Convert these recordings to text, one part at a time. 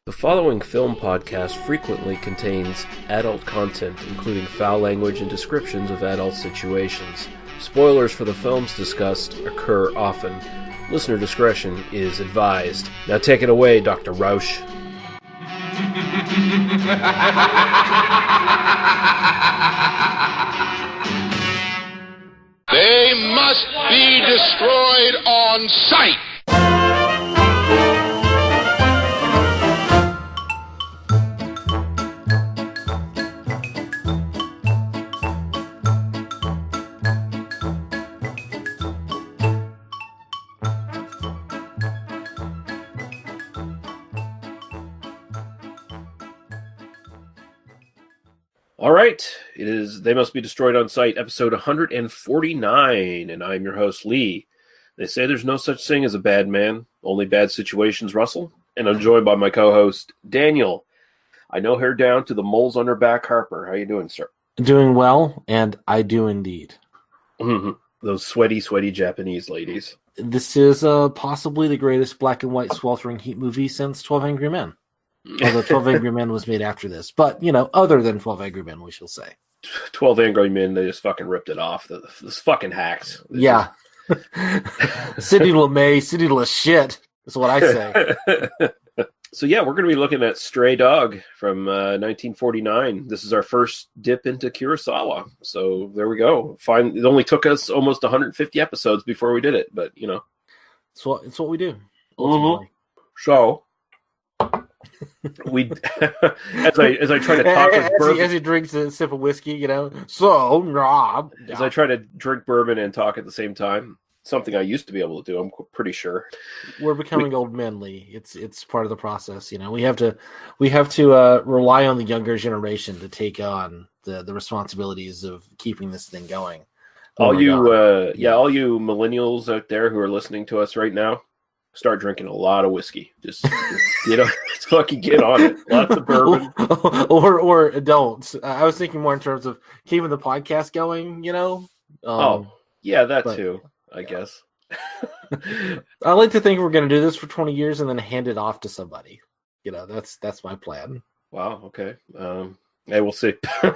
The following film podcast frequently contains adult content, including foul language and descriptions of adult situations. Spoilers for the films discussed occur often. Listener discretion is advised. Now take it away, Dr. Rausch. They must be destroyed on sight. All right, it is They Must Be Destroyed on Sight, episode 149, and I'm your host, Lee. They say there's no such thing as a bad man, only bad situations, Russell, and I'm joined by my co-host, Daniel. I know her down to the moles on her back, Harper. How you doing, sir? Doing well, and I do indeed. Mm-hmm. Those sweaty Japanese ladies. This is possibly the greatest black and white sweltering heat movie since 12 Angry Men. Although 12 Angry Men was made after this. But, you know, other than 12 Angry Men, we shall say. 12 Angry Men, they just fucking ripped it off. Those fucking hacks. Yeah. Sidney LeMay, Sidney LeShit is what I say. So, yeah, we're going to be looking at Stray Dog from 1949. This is our first dip into Kurosawa. So, there we go. Fine. It only took us almost 150 episodes before we did it. But, you know. It's what we do. Mm-hmm. So... we as I try to talk with bourbon, as he drinks a sip of whiskey, you know. So Rob, as I try to drink bourbon and talk at the same time, something I used to be able to do. I'm pretty sure we're becoming old men, Lee. It's part of the process. You know, we have to rely on the younger generation to take on the responsibilities of keeping this thing going. All you millennials out there who are listening to us right now, start drinking a lot of whiskey. Just just fucking get on it. Lots of bourbon, or adults. I was thinking more in terms of keeping the podcast going. You know. That too. I guess. I like to think we're going to do this for 20 years and then hand it off to somebody. You know, that's my plan. Wow. Okay. Hey, we'll see.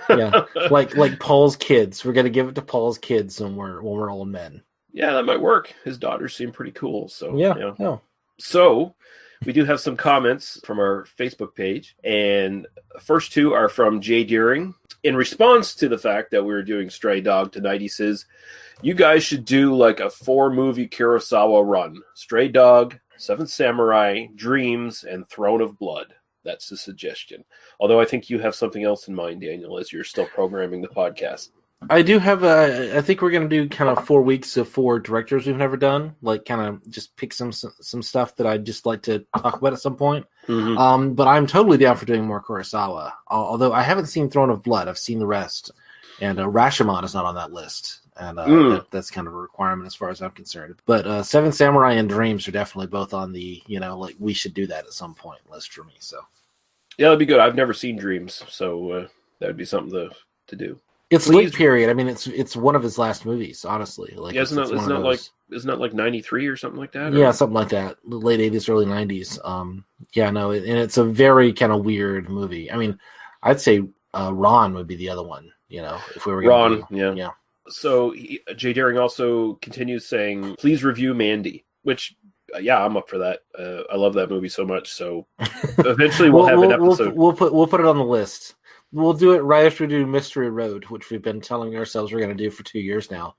Yeah, like Paul's kids. We're going to give it to Paul's kids when we're old men. Yeah, that might work. His daughters seem pretty cool. So yeah. So we do have some comments from our Facebook page, and the first two are from Jay Deering. In response to the fact that we were doing Stray Dog tonight, he says, "You guys should do like a 4-movie Kurosawa run: Stray Dog, Seventh Samurai, Dreams, and Throne of Blood." That's the suggestion. Although I think you have something else in mind, Daniel, as you're still programming the podcast. I do have I think we're going to do kind of 4 weeks of 4 directors we've never done. Like kind of just pick some stuff that I'd just like to talk about at some point. Mm-hmm. But I'm totally down for doing more Kurosawa. Although I haven't seen Throne of Blood. I've seen the rest. And Rashomon is not on that list. And that's kind of a requirement as far as I'm concerned. But Seven Samurai and Dreams are definitely both on the, like we should do that at some point list for me. So yeah, that'd be good. I've never seen Dreams. So that would be something to do. It's late period. I mean, it's one of his last movies, honestly. Like, isn't that like 93 or something like that? Or? Yeah, something like that. Late 80s, early 90s. And it's a very kind of weird movie. I mean, I'd say Ron would be the other one. If we were Ron, yeah. So Jay Daring also continues saying, "Please review Mandy," which. I'm up for that. I love that movie so much. So eventually we'll have an episode. We'll put it on the list. We'll do it right after we do Mystery Road, which we've been telling ourselves we're going to do for 2 years now.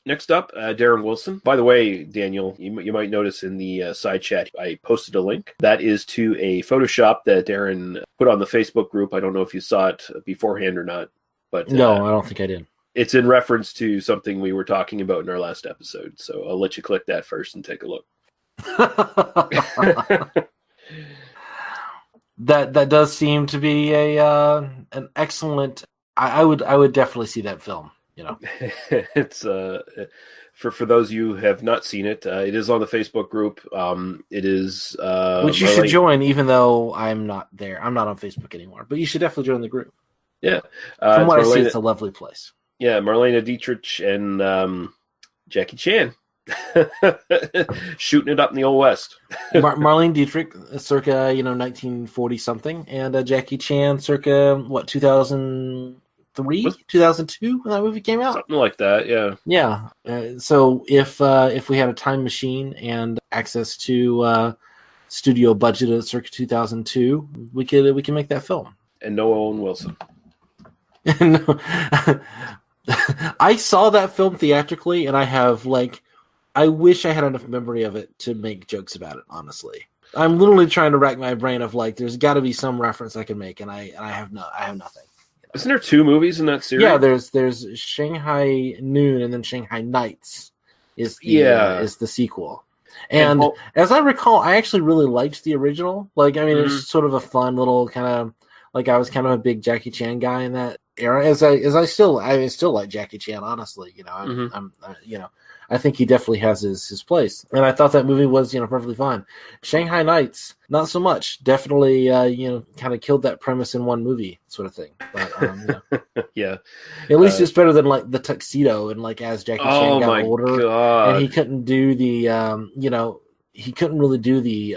Next up, Darren Wilson. By the way, Daniel, you might notice in the side chat, I posted a link. That is to a Photoshop that Darren put on the Facebook group. I don't know if you saw it beforehand or not. But no, I don't think I did. It's in reference to something we were talking about in our last episode. So I'll let you click that first and take a look. That does seem to be an excellent. I would definitely see that film. It's for those of you who have not seen it. It is on the Facebook group. It is which you should join, even though I'm not there. I'm not on Facebook anymore, but you should definitely join the group. Yeah, from what I see, it's a lovely place. Yeah, Marlena Dietrich and Jackie Chan. Shooting it up in the old West. Marlene Dietrich, circa 1940 something, and Jackie Chan, circa 2003, 2002 when that movie came out. Something like that, yeah. Yeah. So if we had a time machine and access to studio budget at circa 2002, we can make that film. And no Owen Wilson. I saw that film theatrically, and I wish I had enough memory of it to make jokes about it, honestly. I'm literally trying to rack my brain of there's got to be some reference I can make, and I have nothing. Isn't there 2 movies in that series? Yeah, there's Shanghai Noon, and then Shanghai Nights is the sequel. And as I recall, I actually really liked the original. It's sort of a fun little kind of I was kind of a big Jackie Chan guy in that era. I still like Jackie Chan, honestly. I think he definitely has his place, and I thought that movie was perfectly fine. Shanghai Nights, not so much. Definitely, kind of killed that premise in one movie, sort of thing. But yeah, at least it's better than The Tuxedo and as Jackie Chan got older, God. And he couldn't do the he couldn't really do the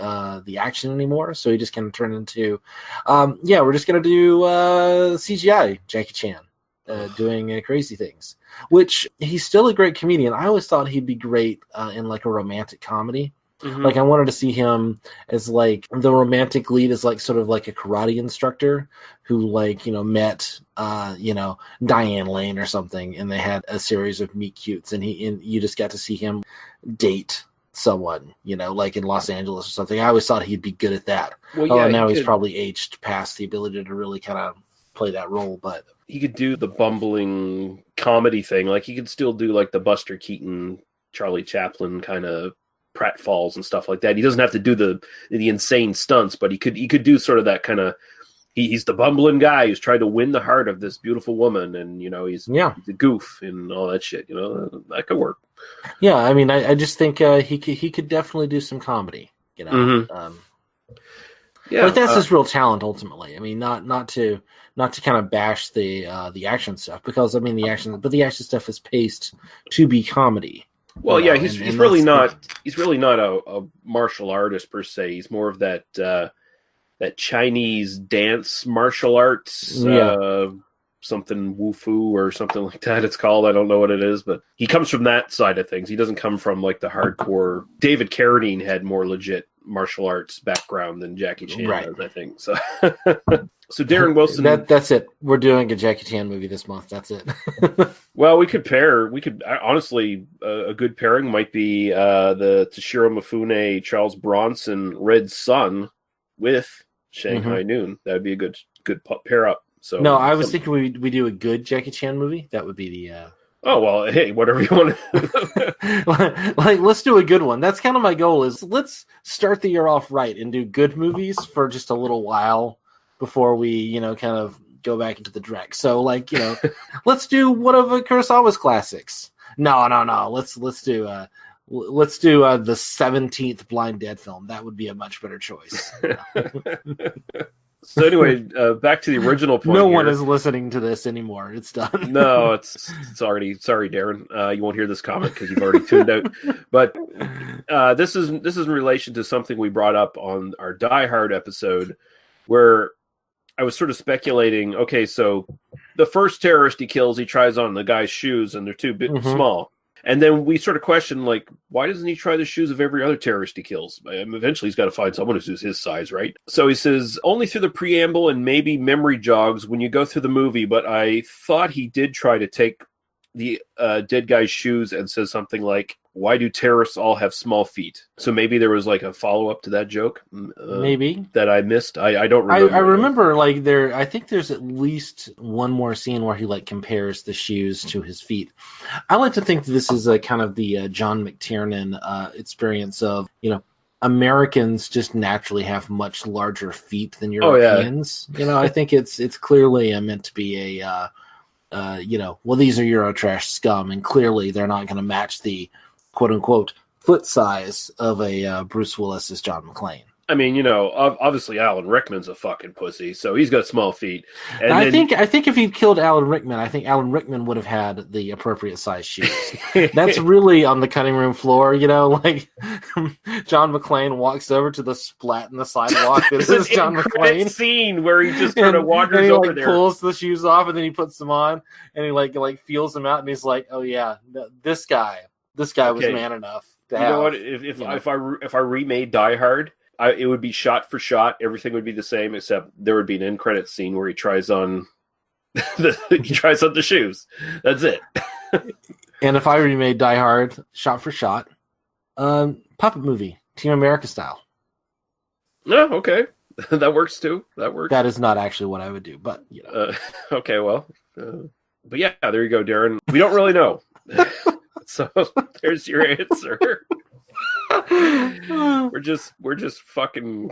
action anymore, so he just kind of turned into we're just gonna do CGI Jackie Chan doing crazy things. Which he's still a great comedian. I always thought he'd be great in a romantic comedy. Mm-hmm. I wanted to see him as the romantic lead as sort of a karate instructor who met Diane Lane or something, and they had a series of meet cutes, and you just got to see him date someone, in Los Angeles or something. I always thought he'd be good at that. Well, yeah, now he's probably aged past the ability to really kind of play that role, but he could do the bumbling comedy thing. He could still do the Buster Keaton, Charlie Chaplin kind of pratfalls and stuff like that. He doesn't have to do the insane stunts, but he could do sort of that kind of. He's the bumbling guy who's trying to win the heart of this beautiful woman, and he's a goof and all that shit. That could work. Yeah, I just think he could definitely do some comedy. Mm-hmm. But that's his real talent ultimately. Not to kind of bash the action stuff, because the action stuff is paced to be comedy. Well, yeah, he's really not a martial artist per se. He's more of that Chinese dance martial arts, something Wu-Fu or something like that it's called. I don't know what it is, but he comes from that side of things. He doesn't come from the hardcore. David Carradine had more legit martial arts background than Jackie Chan does, I think. So so Darren Wilson. That's it. We're doing a Jackie Chan movie this month. That's it. Well, we could honestly, a good pairing might be the Toshiro Mifune, Charles Bronson, Red Sun with Shanghai Noon. That would be a good pair up. So no, I was thinking we do a good Jackie Chan movie. That would be the. Oh well, hey, whatever you want to. Let's do a good one. That's kind of my goal. Is let's start the year off right and do good movies for just a little while before we kind of go back into the dreck. So let's do one of Kurosawa's classics. No. Let's do the 17th Blind Dead film. That would be a much better choice. So anyway, back to the original point. No one is listening to this anymore. It's done. No, it's already. Sorry, Darren. You won't hear this comment because you've already tuned out. But this is in relation to something we brought up on our Die Hard episode, where I was sort of speculating. Okay, so the first terrorist he kills, he tries on the guy's shoes, and they're too small. And then we sort of question, why doesn't he try the shoes of every other terrorist he kills? Eventually, he's got to find someone who's his size, right? So he says, only through the preamble and maybe memory jogs when you go through the movie, but I thought he did try to take the dead guy's shoes and says something like, why do terrorists all have small feet? So maybe there was a follow-up to that joke. Maybe. That I missed. I don't remember. I remember I think there's at least one more scene where he compares the shoes to his feet. I like to think that this is a kind of the John McTiernan experience of, Americans just naturally have much larger feet than Europeans. Oh, yeah. I think it's clearly meant to be a, well, these are Eurotrash scum, and clearly they're not going to match the quote-unquote foot size of a Bruce Willis as John McClane. I mean, you know, obviously Alan Rickman's a fucking pussy, so he's got small feet. And I think if he killed Alan Rickman, I think Alan Rickman would have had the appropriate size shoes. That's really on the cutting room floor, you know. Like John McClane walks over to the splat in the sidewalk. This is John McClane scene where he just sort of wanders and he, over like, there, pulls the shoes off, and then he puts them on, and he like feels them out, and he's like, "Oh yeah, this guy was man enough." To you have, know what? If I remade Die Hard, it would be shot for shot. Everything would be the same, except there would be an end credit scene where he tries on the shoes. That's it. And if I remade Die Hard shot for shot, puppet movie, Team America style. No, okay, that works too. That works. That is not actually what I would do, but you know. Okay, well, but yeah, there you go, Darren. We don't really know, so there's your answer. We're just fucking.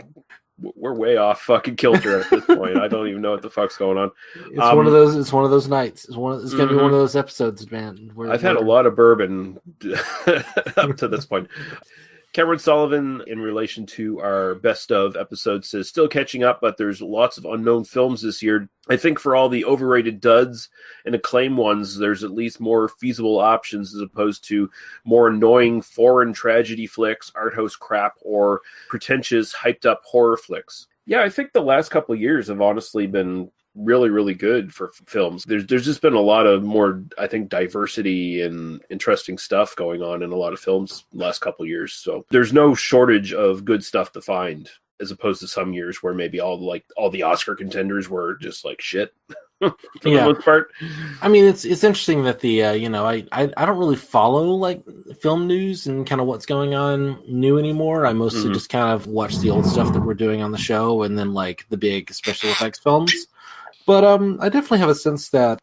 We're way off fucking kilter at this point. I don't even know what the fuck's going on. It's one of those. It's one of those nights. It's gonna be one of those episodes, man. I've had a lot of bourbon up to this point. Cameron Sullivan, in relation to our best of episode, says still catching up, but there's lots of unknown films this year. I think for all the overrated duds and acclaimed ones, there's at least more feasible options as opposed to more annoying foreign tragedy flicks, art house crap, or pretentious, hyped up horror flicks. Yeah, I think the last couple of years have honestly been really, really good for films. There's just been a lot of more, I think, diversity and interesting stuff going on in a lot of films the last couple of years. So there's no shortage of good stuff to find, as opposed to some years where maybe all the Oscar contenders were just like shit. For the most part. I mean, it's interesting that the I don't really follow like film news and kind of what's going on new anymore. I mostly just kind of watch the old stuff that we're doing on the show, and then like the big special effects films. But I definitely have a sense that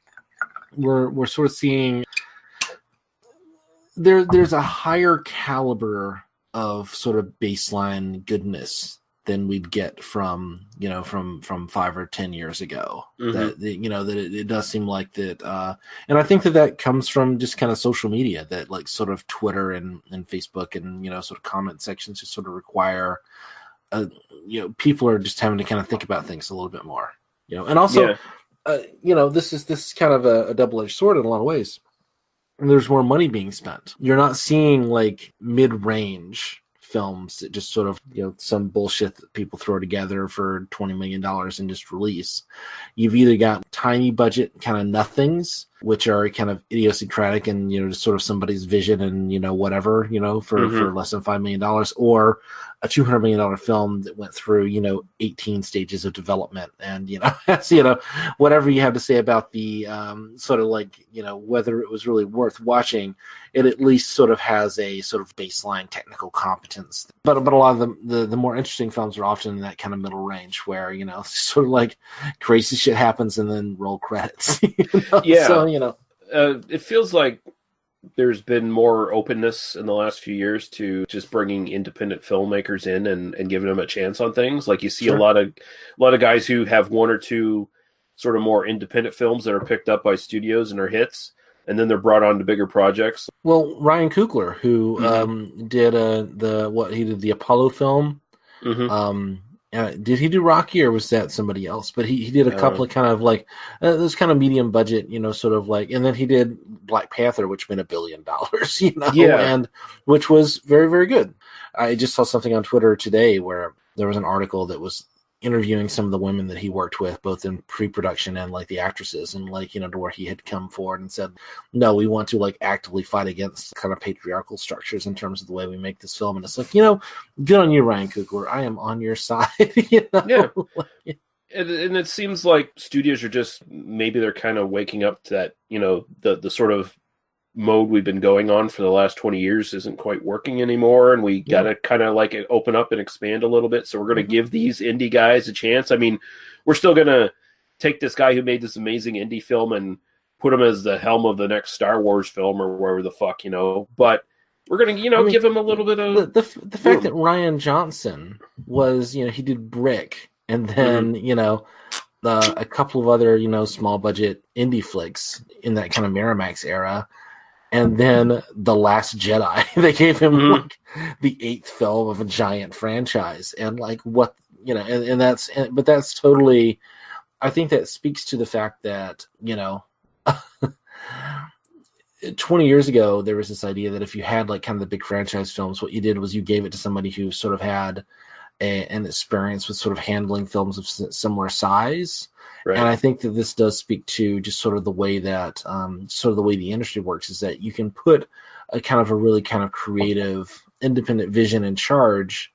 we're sort of seeing there's a higher caliber of sort of baseline goodness than we'd get from 5 or 10 years ago. That it does seem like that, and I think that comes from just kind of social media, that like sort of Twitter and Facebook and sort of comment sections just sort of require people are just having to kind of think about things a little bit more. And also, this is kind of a double-edged sword in a lot of ways. And there's more money being spent. You're not seeing like mid-range films that just sort of some bullshit that people throw together for $20 million and just release. You've either got tiny budget kind of nothings, which are kind of idiosyncratic and just sort of somebody's vision and whatever for less than $5 million, or a $200 million film that went through 18 stages of development, and whatever you have to say about the sort of like whether it was really worth watching, it at least sort of has a sort of baseline technical competence. But a lot of the more interesting films are often in that kind of middle range where sort of like crazy shit happens and then roll credits. So it feels like there's been more openness in the last few years to just bringing independent filmmakers in and giving them a chance on things. Like you see a lot of guys who have one or two sort of more independent films that are picked up by studios and are hits, and then they're brought on to bigger projects. Well, Ryan Coogler, who did the Apollo film. Did he do Rocky, or was that somebody else? But he did a couple of kind of like those kind of medium budget, sort of like, and then he did Black Panther, which made $1 billion, and which was very, very good. I just saw something on Twitter today where there was an article that was interviewing some of the women that he worked with, both in pre-production and like the actresses, and like to where he had come forward and said, no, we want to like actively fight against kind of patriarchal structures in terms of the way we make this film. And it's like, good on you, Ryan Coogler. I am on your side. Yeah. And it seems like studios are just, maybe they're kind of waking up to that, the sort of mode we've been going on for the last 20 years isn't quite working anymore, and we got to kind of like open up and expand a little bit. So we're going to give these indie guys a chance. I mean, we're still going to take this guy who made this amazing indie film and put him as the helm of the next Star Wars film or wherever the fuck, but we're going to, give him a little bit of the fact that Ryan Johnson was, he did Brick, and then, a couple of other, small budget indie flicks in that kind of Miramax era. and then The Last Jedi. They gave him like the 8th film of a giant franchise, and like what and that's totally. I think that speaks to the fact that 20 years ago, there was this idea that if you had like kind of the big franchise films, what you did was you gave it to somebody who sort of had an experience with sort of handling films of similar size. Right. And I think that this does speak to just sort of the way that the industry works, is that you can put a kind of a really kind of creative, independent vision in charge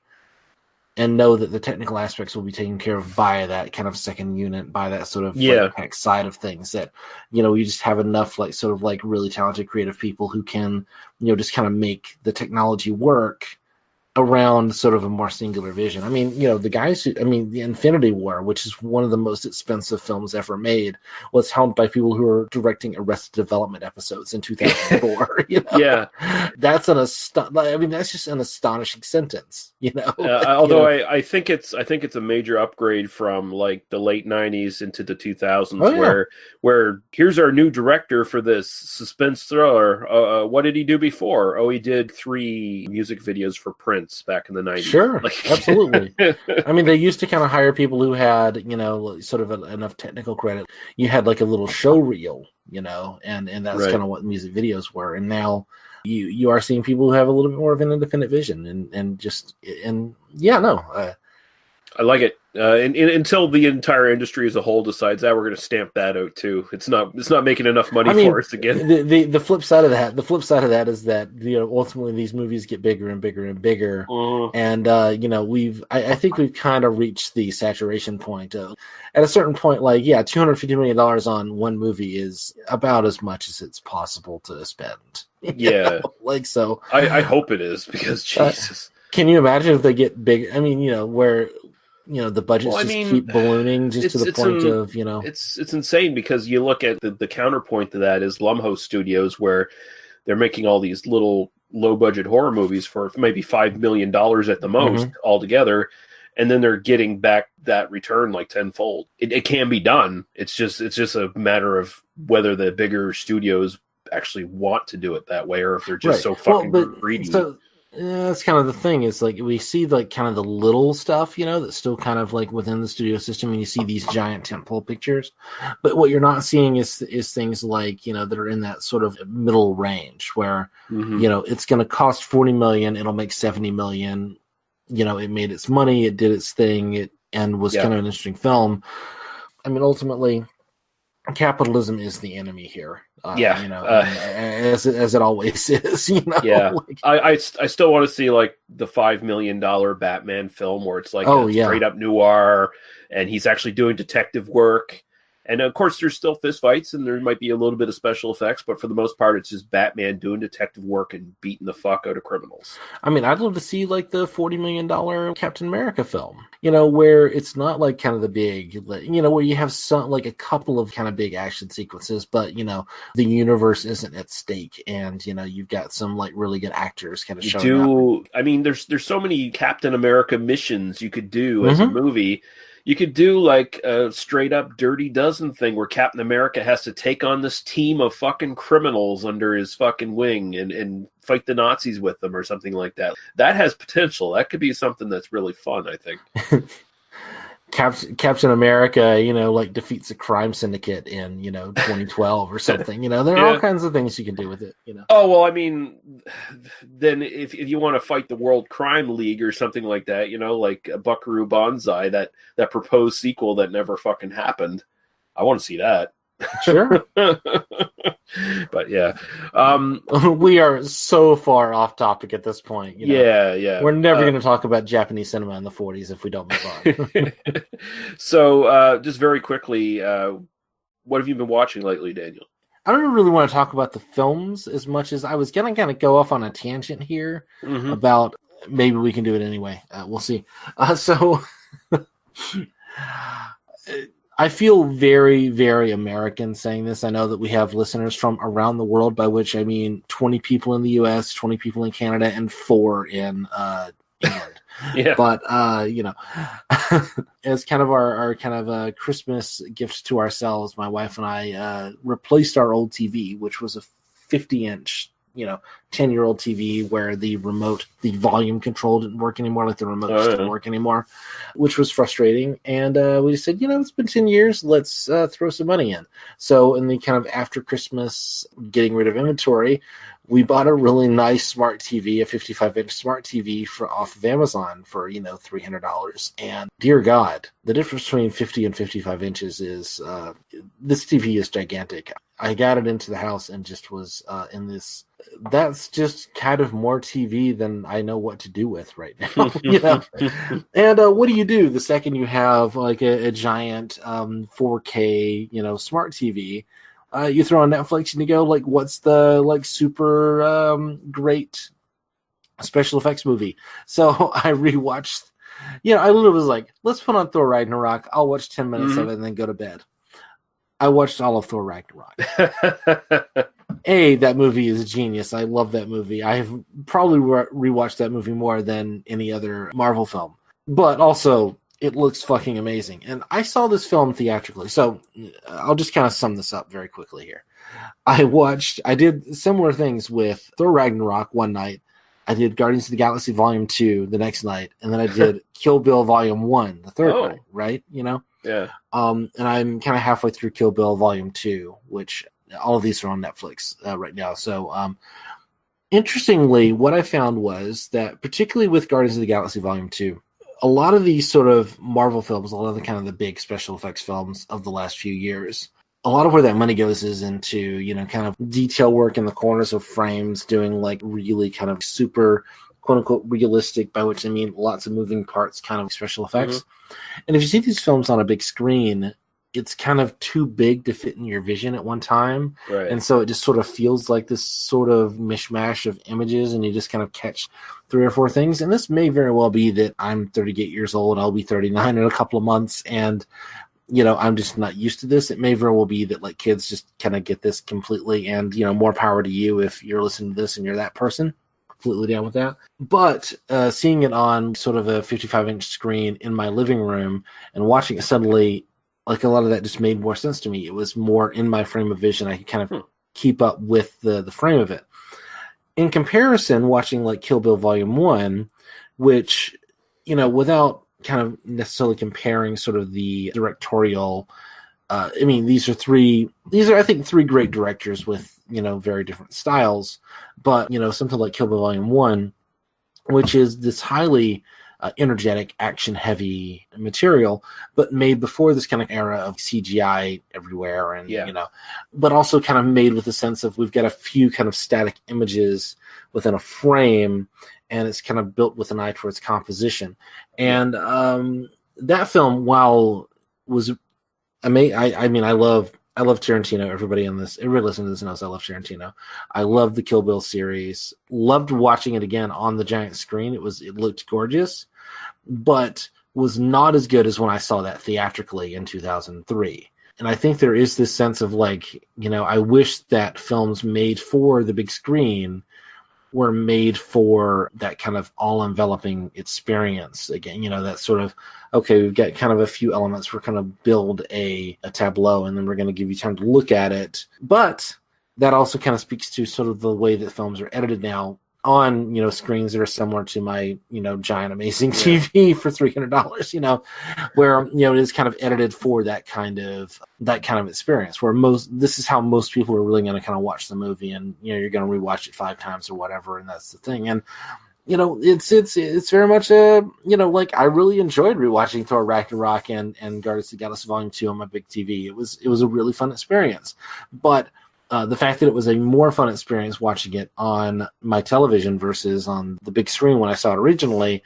and know that the technical aspects will be taken care of by that kind of second unit, by that sort of tech side of things, that, you just have enough like sort of like really talented creative people who can, just kind of make the technology work around sort of a more singular vision. I mean, the Infinity War, which is one of the most expensive films ever made, was helmed by people who were directing Arrested Development episodes in 2004. Yeah, that's that's just an astonishing sentence. Although I think it's a major upgrade from like the late '90s into the 2000s, where here's our new director for this suspense thriller. What did he do before? Oh, he did 3 music videos for Prince back in the 90s. Sure, absolutely. I mean, they used to kind of hire people who had, sort of enough technical credit. You had like a little show reel, and that's kind of what music videos were. And now you are seeing people who have a little bit more of an independent vision I like it. Until the entire industry as a whole decides that we're going to stamp that out too. It's not making enough money for us again. The flip side of that is that ultimately these movies get bigger and bigger and bigger, and I think we've kind of reached the saturation point. At a certain point, like $250 million on one movie is about as much as it's possible to spend. So I hope it is, because Jesus. Can you imagine if they get big? I mean, where the budgets keep ballooning to the point of it's insane, because you look at the counterpoint to that is Blumhouse Studios, where they're making all these little low budget horror movies for maybe $5 million at the most altogether, and then they're getting back that return like tenfold. It can be done. It's just a matter of whether the bigger studios actually want to do it that way, or if they're just so fucking greedy. That's kind of the thing. Is like we see like kind of the little stuff, that's still kind of like within the studio system, and you see these giant tentpole pictures. But what you're not seeing is things like that are in that sort of middle range where it's going to cost $40 million, it'll make $70 million. It made its money, it did its thing, and was kind of an interesting film. I mean, ultimately, capitalism is the enemy here. As it always is. I still want to see like the $5 million Batman film where it's like straight up noir, and he's actually doing detective work. And of course, there's still fist fights, and there might be a little bit of special effects, but for the most part, it's just Batman doing detective work and beating the fuck out of criminals. I mean, I'd love to see like the $40 million Captain America film, where it's not like kind of the big, where you have some like a couple of kind of big action sequences, but the universe isn't at stake, and you've got some like really good actors kind of showing up. I mean, there's so many Captain America missions you could do as a movie. You could do like a straight up Dirty Dozen thing where Captain America has to take on this team of fucking criminals under his fucking wing and fight the Nazis with them or something like that. That has potential. That could be something that's really fun, I think. Captain America, like defeats a crime syndicate in, 2012 or something. There are all kinds of things you can do with it. Oh, well, I mean, then if you want to fight the World Crime League or something like that, like a Buckaroo Banzai, that proposed sequel that never fucking happened, I want to see that. Sure. But yeah. We are so far off topic at this point. Yeah. We're never going to talk about Japanese cinema in the 40s if we don't move on. So, just very quickly, what have you been watching lately, Daniel? I don't really want to talk about the films as much as I was going to kind of go off on a tangent here about maybe we can do it anyway. We'll see. I feel very, very American saying this. I know that we have listeners from around the world, by which I mean 20 people in the U.S., 20 people in Canada, and 4 in England. But, as kind of our kind of a Christmas gift to ourselves, my wife and I replaced our old TV, which was a 50-inch 10-year-old TV where the volume control didn't work anymore, like the remote didn't work anymore, which was frustrating. And we just said, it's been 10 years, let's throw some money in. So in the kind of after Christmas getting rid of inventory, we bought a really nice smart TV, a 55-inch smart TV off of Amazon for, $300. And dear God, the difference between 50 and 55 inches is, this TV is gigantic. I got it into the house and just was in this, that's just kind of more TV than I know what to do with right now. And what do you do the second you have like a giant 4K, smart TV? You throw on Netflix and you go, like, what's the super great special effects movie? So I rewatched, I literally was like, let's put on Thor Ragnarok. I'll watch 10 minutes of it and then go to bed. I watched all of Thor Ragnarok. That movie is a genius. I love that movie. I've probably rewatched that movie more than any other Marvel film. But also, it looks fucking amazing. And I saw this film theatrically. So I'll just kind of sum this up very quickly here. I did similar things with Thor Ragnarok one night. I did Guardians of the Galaxy Volume 2 the next night. And then I did Kill Bill Volume 1 the third night, right? Yeah. And I'm kind of halfway through Kill Bill Volume 2, which all of these are on Netflix right now. So interestingly, what I found was that particularly with Guardians of the Galaxy Volume 2, a lot of these sort of Marvel films, a lot of the kind of the big special effects films of the last few years, a lot of where that money goes is into, kind of detail work in the corners of frames, doing like really kind of super quote unquote realistic, by which I mean lots of moving parts kind of special effects. And if you see these films on a big screen, it's kind of too big to fit in your vision at one time. Right. And so it just sort of feels like this sort of mishmash of images, and you just kind of catch 3 or 4 things. And this may very well be that I'm 38 years old. I'll be 39 in a couple of months. And, I'm just not used to this. It may very well be that like kids just kind of get this completely, and, more power to you if you're listening to this and you're that person. Completely down with that. But seeing it on sort of a 55-inch screen in my living room and watching it suddenly, like a lot of that just made more sense to me. It was more in my frame of vision. I could kind of keep up with the frame of it. In comparison, watching like Kill Bill Volume 1, which, without kind of necessarily comparing sort of the directorial, these are I think 3 great directors with, very different styles. But, something like Kill Bill Volume 1, which is this highly energetic, action-heavy material, but made before this kind of era of CGI everywhere, and but also kind of made with a sense of we've got a few kind of static images within a frame, and it's kind of built with an eye towards composition. And that film, while was amazing, I love Tarantino. Everybody listening to this knows I love Tarantino. I love the Kill Bill series. Loved watching it again on the giant screen. It looked gorgeous, but was not as good as when I saw that theatrically in 2003. And I think there is this sense of like, I wish that films made for the big screen were made for that kind of all-enveloping experience. Again, that sort of, okay, we've got kind of a few elements. We're going to build a tableau, and then we're going to give you time to look at it. But that also kind of speaks to sort of the way that films are edited now on, screens that are similar to my, giant amazing TV for $300, where, it is kind of edited for that kind of experience, where this is how most people are really going to kind of watch the movie, and, you're going to rewatch it 5 times or whatever. And that's the thing. And, it's very much like I really enjoyed rewatching Thor Ragnarok and Guardians of the Galaxy Volume 2 on my big TV. It was a really fun experience, but the fact that it was a more fun experience watching it on my television versus on the big screen when I saw it originally,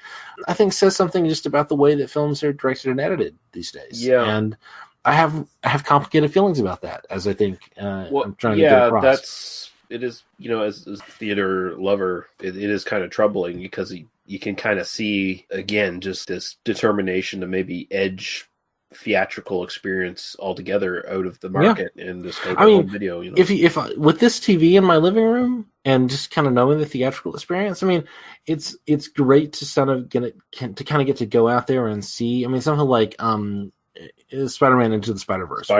I think says something just about the way that films are directed and edited these days. Yeah. And I have complicated feelings about that, as I think I'm trying to get across. It is, as a theater lover, it is kind of troubling because you can kind of see, again, just this determination to maybe edge theatrical experience altogether out of the market and just home video. If with this TV in my living room and just kind of knowing the theatrical experience, it's great to sort of get to go out there and see. Something like Spider-Man Into the Spider-Verse,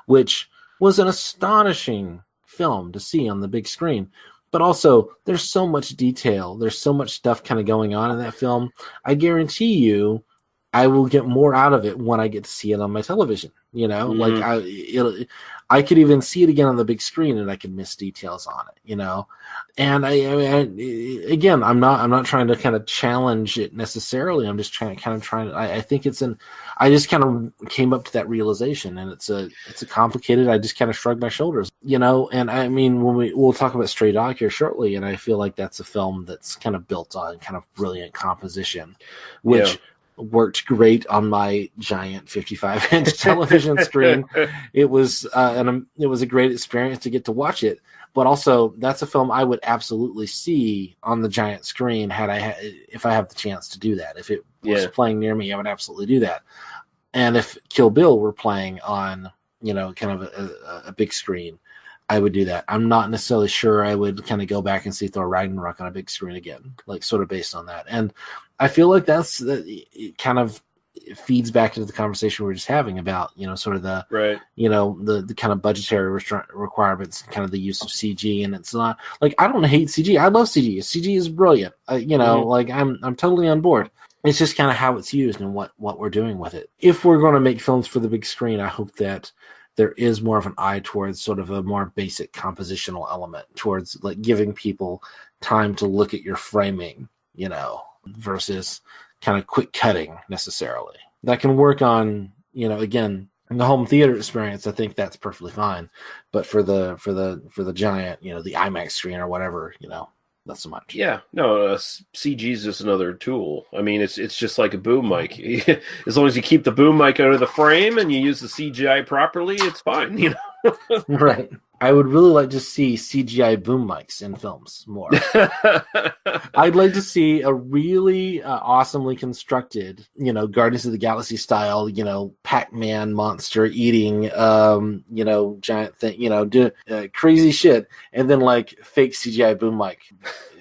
which was an astonishing film to see on the big screen. But also, there's so much detail. There's so much stuff kind of going on in that film. I guarantee you, I will get more out of it when I get to see it on my television. Like I could even see it again on the big screen, and I could miss details on it. And again, I'm not trying to kind of challenge it necessarily. I'm just trying to. I think I just kind of came up to that realization, and it's a complicated. I just kind of shrugged my shoulders, And I mean, we'll talk about Stray Dog here shortly, and I feel like that's a film that's kind of built on kind of brilliant composition, which worked great on my giant 55-inch television screen. It was it was a great experience to get to watch it. But also, that's a film I would absolutely see on the giant screen if I have the chance to do that. If it was playing near me, I would absolutely do that. And if Kill Bill were playing on, kind of a big screen, I would do that. I'm not necessarily sure I would kind of go back and see Thor Ragnarok on a big screen again, like sort of based on that. And I feel like it kind of feeds back into the conversation we were just having about, sort of the, the kind of budgetary requirements, kind of the use of CG. And it's not like, I don't hate CG. I love CG. CG is brilliant. Like I'm totally on board. It's just kind of how it's used and what we're doing with it. If we're going to make films for the big screen, I hope that there is more of an eye towards sort of a more basic compositional element, towards like giving people time to look at your framing, versus kind of quick cutting necessarily. That can work on, again, in the home theater experience, I think that's perfectly fine. But for the giant, the IMAX screen or whatever, not so much. Yeah, no, CG is just another tool. I mean, it's just like a boom mic. As long as you keep the boom mic out of the frame and you use the CGI properly, it's fine. Right. I would really like to see CGI boom mics in films more. I'd like to see a really awesomely constructed, Guardians of the Galaxy style, Pac-Man monster eating, giant thing, do crazy shit, and then like fake CGI boom mic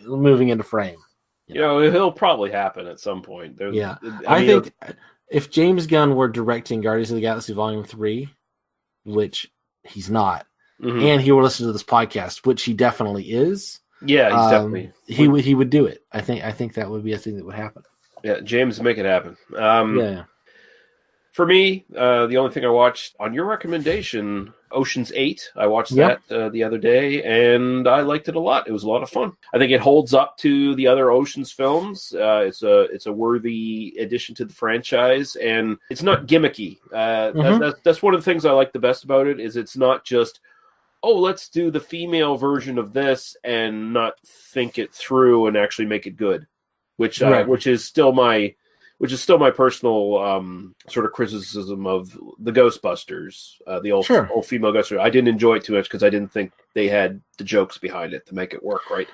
moving into frame. It'll probably happen at some point. I think if James Gunn were directing Guardians of the Galaxy Volume 3, which he's not, and he will listen to this podcast, which he definitely is. Yeah, he's definitely he would do it. I think that would be a thing that would happen. Yeah, James, make it happen. Yeah. For me, the only thing I watched on your recommendation, Ocean's 8. I watched that the other day, and I liked it a lot. It was a lot of fun. I think it holds up to the other Ocean's films. It's a worthy addition to the franchise, and it's not gimmicky. That's one of the things I like the best about it. Is it's not just, let's do the female version of this and not think it through and actually make it good, which is still my personal sort of criticism of the Ghostbusters, the old female Ghostbusters. I didn't enjoy it too much because I didn't think they had the jokes behind it to make it work right.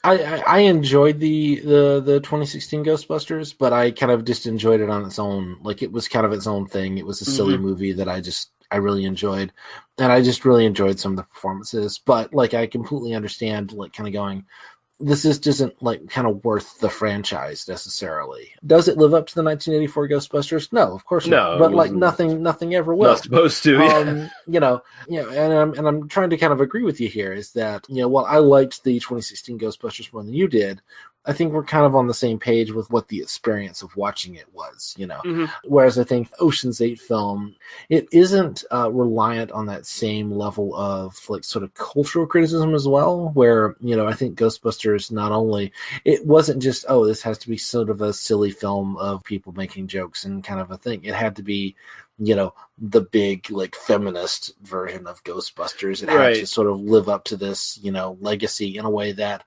I enjoyed the 2016 Ghostbusters, but I kind of just enjoyed it on its own. Like, it was kind of its own thing. It was a silly movie that I really enjoyed, and I just really enjoyed some of the performances. But like, I completely understand, like, kind of going, this isn't like kind of worth the franchise necessarily. Does it live up to the 1984 Ghostbusters? No, of course not. But like, nothing ever will. Not supposed to. And I'm trying to kind of agree with you here. Is that, while I liked the 2016 Ghostbusters more than you did, I think we're kind of on the same page with what the experience of watching it was, Whereas I think Ocean's 8 film, it isn't reliant on that same level of like sort of cultural criticism as well, where, I think Ghostbusters, not only, it wasn't just, this has to be sort of a silly film of people making jokes and kind of a thing. It had to be, the big like feminist version of Ghostbusters. It had to sort of live up to this, legacy in a way that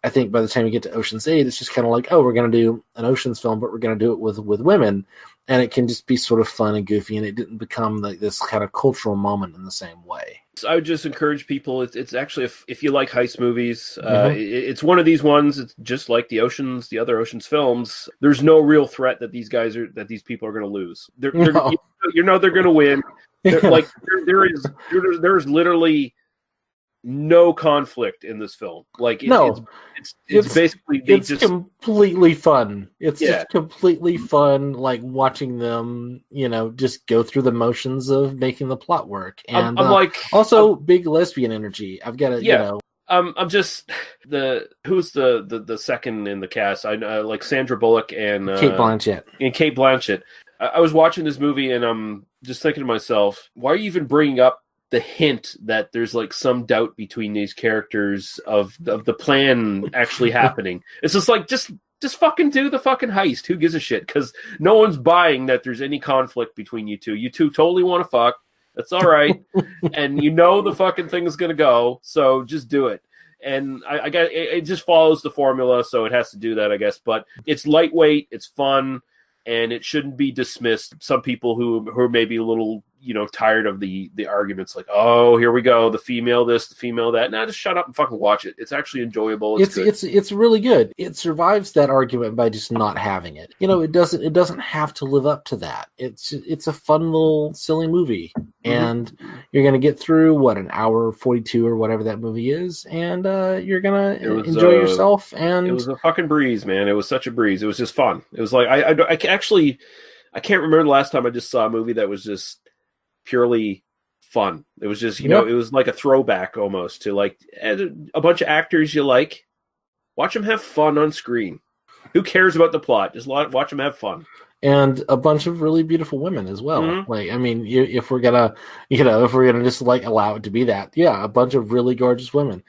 I think by the time you get to Ocean's 8, it's just kind of like, we're going to do an Ocean's film, but we're going to do it with women. And it can just be sort of fun and goofy, and it didn't become like this kind of cultural moment in the same way. So I would just encourage people, it's actually, if you like heist movies, it's one of these ones. It's just like the other Ocean's films. There's no real threat that these people are going to lose. They're going to win. Like, there's literally no conflict in this film. Like, it's basically completely fun. It's just completely fun, like watching them, just go through the motions of making the plot work. And also big lesbian energy. I've got to, I'm just who's the second in the cast? I like Sandra Bullock and Kate Blanchett. And Kate Blanchett. I was watching this movie and I'm just thinking to myself, why are you even bringing up the hint that there's like some doubt between these characters of the plan actually happening? It's just like just fucking do the fucking heist. Who gives a shit? Because no one's buying that there's any conflict between you two. You two totally want to fuck. That's all right. And you know the fucking thing is going to go. So just do it. And I got it just follows the formula. So it has to do that, I guess. But it's lightweight. It's fun. And it shouldn't be dismissed. Some people who are maybe a little, tired of the arguments, like, oh, here we go, the female this, the female that. Nah, just shut up and fucking watch it. It's actually enjoyable. It's really good. It survives that argument by just not having it. It doesn't have to live up to that. It's a fun little silly movie, and you're gonna get through an hour 42 or whatever that movie is, and you're gonna enjoy yourself. And it was a fucking breeze, man. It was such a breeze. It was just fun. It was like I can't remember the last time I just saw a movie that was just purely fun. It was just, it was like a throwback almost to like a bunch of actors you like. Watch them have fun on screen. Who cares about the plot? Just watch them have fun. And a bunch of really beautiful women as well. Mm-hmm. Like, I mean, if we're gonna just like allow it to be that, a bunch of really gorgeous women.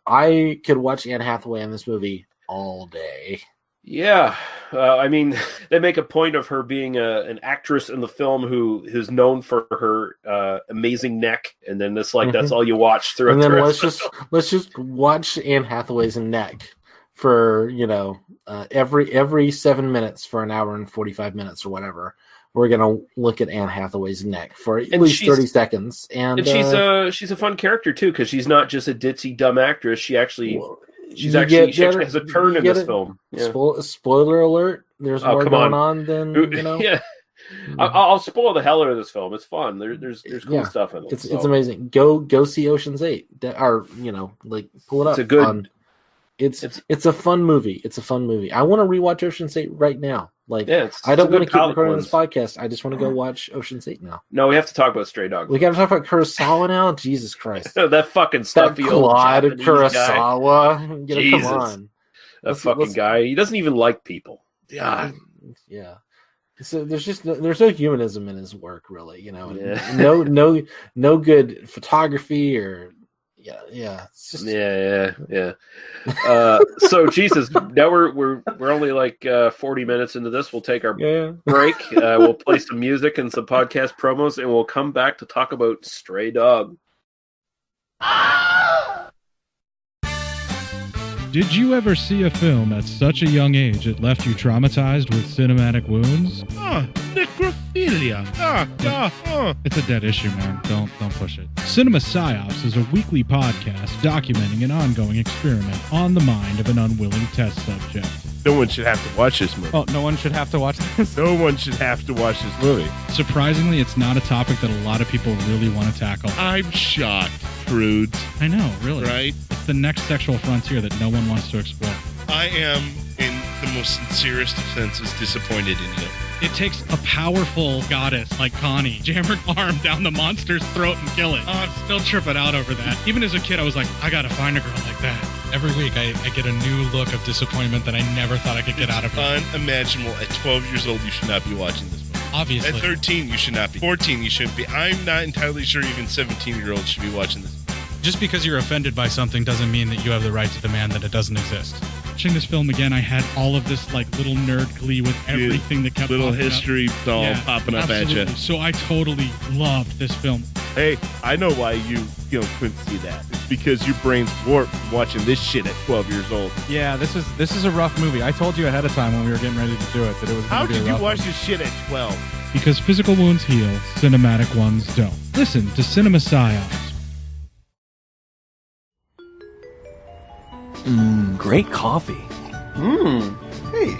I could watch Anne Hathaway in this movie all day. Yeah, I mean, they make a point of her being an actress in the film who's known for her amazing neck, and then it's like that's all you watch throughout. And then let's just watch Anne Hathaway's neck for every 7 minutes for an hour and 45 minutes or whatever. We're gonna look at Anne Hathaway's neck for at least 30 seconds, and she's a fun character too, because she's not just a ditzy dumb actress. She actually. She actually has a turn in this film. Yeah. Spoiler alert! There's more going on than Yeah, I'll spoil the hell out of this film. It's fun. There's cool stuff in it. It's amazing. Go see Ocean's 8. Or pull it up. It's a good. It's a fun movie. It's a fun movie. I want to rewatch Ocean's 8 right now. I don't want to keep recording this podcast. I just want to go watch Ocean's 8 now. No, we have to talk about Stray Dog. We got to talk about Kurosawa now? Jesus Christ. That fucking stuffy old Japanese Kurosawa. Jesus. Come on. That guy. He doesn't even like people. Yeah. So there's no humanism in his work, really. No good photography or. It's just... Yeah. So Jesus, now we're only like 40 minutes into this. We'll take our break. We'll play some music and some podcast promos, and we'll come back to talk about Stray Dog. Did you ever see a film at such a young age it left you traumatized with cinematic wounds? Necrophilia. It's a dead issue, man. Don't push it. Cinema Psyops is a weekly podcast documenting an ongoing experiment on the mind of an unwilling test subject. No one should have to watch this movie. Oh, no one should have to watch this? No one should have to watch this movie. Surprisingly, it's not a topic that a lot of people really want to tackle. I'm shocked, prudes. I know, really. Right? It's the next sexual frontier that no one wants to explore. I am, in the most sincerest of senses, disappointed in you. It takes a powerful goddess like Connie, jam her arm down the monster's throat and kill it. Oh, I'm still tripping out over that. Even as a kid, I was like, I gotta find a girl like that. Every week, I get a new look of disappointment that I never thought I could get out of her. Unimaginable. At 12 years old, you should not be watching this movie. Obviously. At 13, you should not be. 14, you shouldn't be. I'm not entirely sure even 17-year-olds should be watching this. Just because you're offended by something doesn't mean that you have the right to demand that it doesn't exist. Watching this film again, I had all of this little nerd glee with everything that kept little history doll popping up absolutely. at you. So I totally loved this film. Hey, I know why you couldn't see that. It's because your brain's warped from watching this shit at 12 years old. Yeah, this is a rough movie. I told you ahead of time when we were getting ready to do it that it was. How did you watch this shit at 12? Because physical wounds heal, cinematic ones don't. Listen to Cinema Psyops. Great coffee. Hey.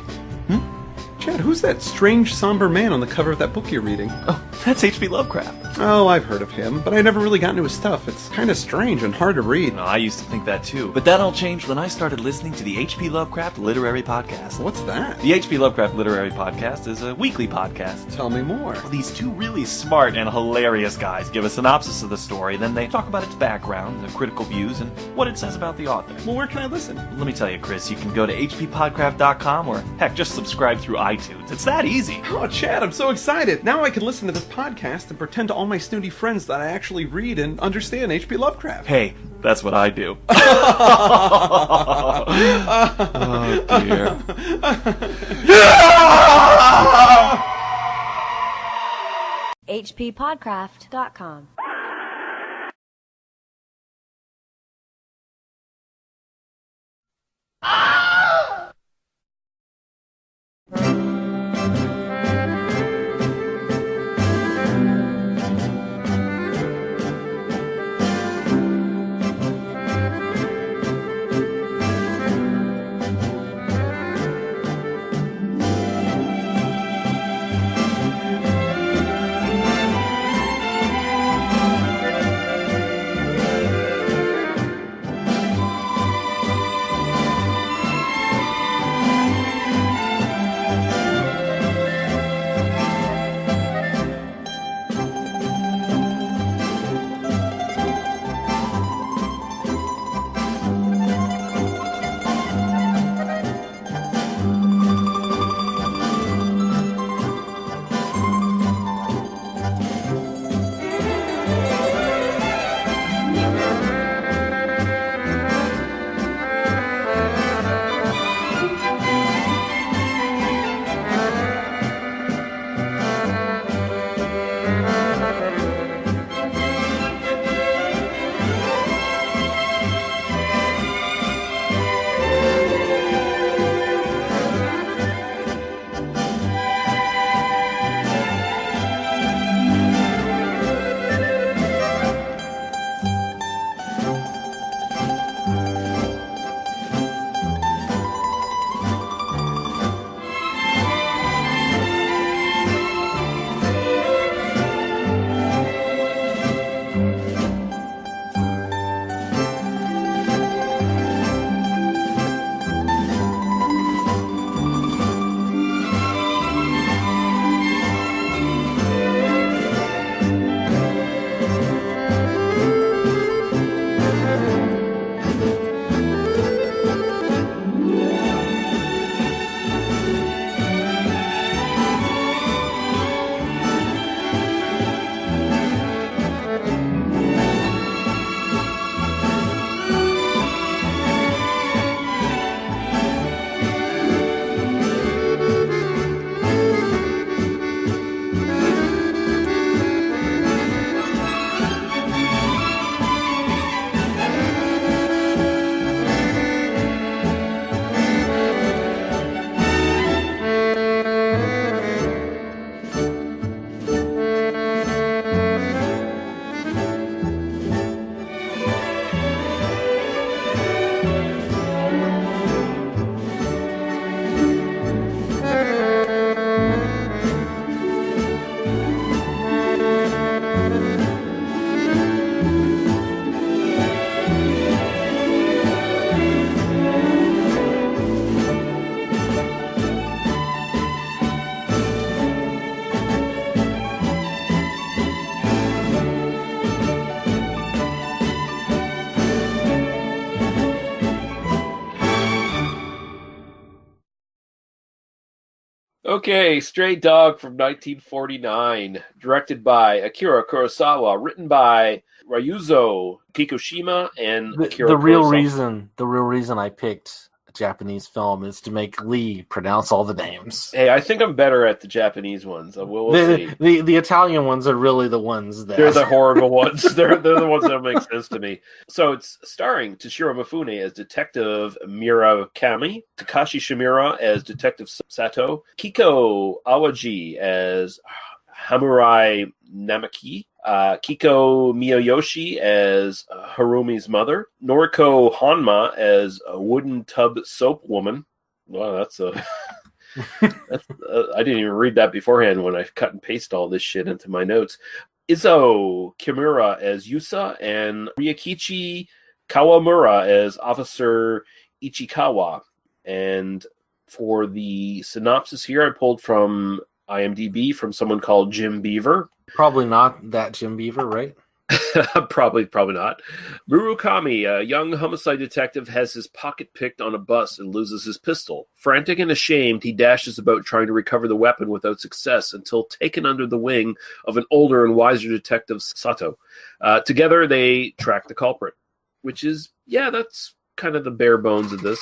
Chad, who's that strange, somber man on the cover of that book you're reading? Oh, that's H.P. Lovecraft. Oh, I've heard of him, but I never really got into his stuff. It's kind of strange and hard to read. No, I used to think that too. But that all changed when I started listening to the H.P. Lovecraft Literary Podcast. What's that? The H.P. Lovecraft Literary Podcast is a weekly podcast. Tell me more. Well, these two really smart and hilarious guys give a synopsis of the story, then they talk about its background, the critical views, and what it says about the author. Well, where can I listen? Let me tell you, Chris, you can go to hppodcraft.com or, heck, just subscribe through iTunes. It's that easy. Oh, Chad, I'm so excited. Now I can listen to this podcast and pretend to all my snooty friends that I actually read and understand H.P. Lovecraft. Hey, that's what I do. Oh, dear. hppodcraft.com. Okay, Stray Dog from 1949, directed by Akira Kurosawa, written by Ryuzo Kikushima and Akira Kurosawa. The real reason I picked a Japanese film is to make Lee pronounce all the names. Hey, I think I'm better at the Japanese ones. We'll see. The Italian ones are really the ones that... They're the horrible ones. They're the ones that don't make sense to me. So it's starring Toshiro Mifune as Detective Murakami, Takashi Shimura as Detective Sato, Kiko Awaji as Hamurai Namaki, Kiko Miyoyoshi as Harumi's mother, Noriko Honma as a wooden tub soap woman. Well, that's a I didn't even read that beforehand when I cut and paste all this shit into my notes. Izo Kimura as Yusa and Ryakichi Kawamura as Officer Ichikawa. And for the synopsis here, I pulled from IMDb from someone called Jim Beaver. Probably not that Jim Beaver, right? Probably not. Murakami, a young homicide detective, has his pocket picked on a bus and loses his pistol. Frantic and ashamed, he dashes about trying to recover the weapon without success until taken under the wing of an older and wiser detective, Sato. Together, they track the culprit, which is, that's kind of the bare bones of this.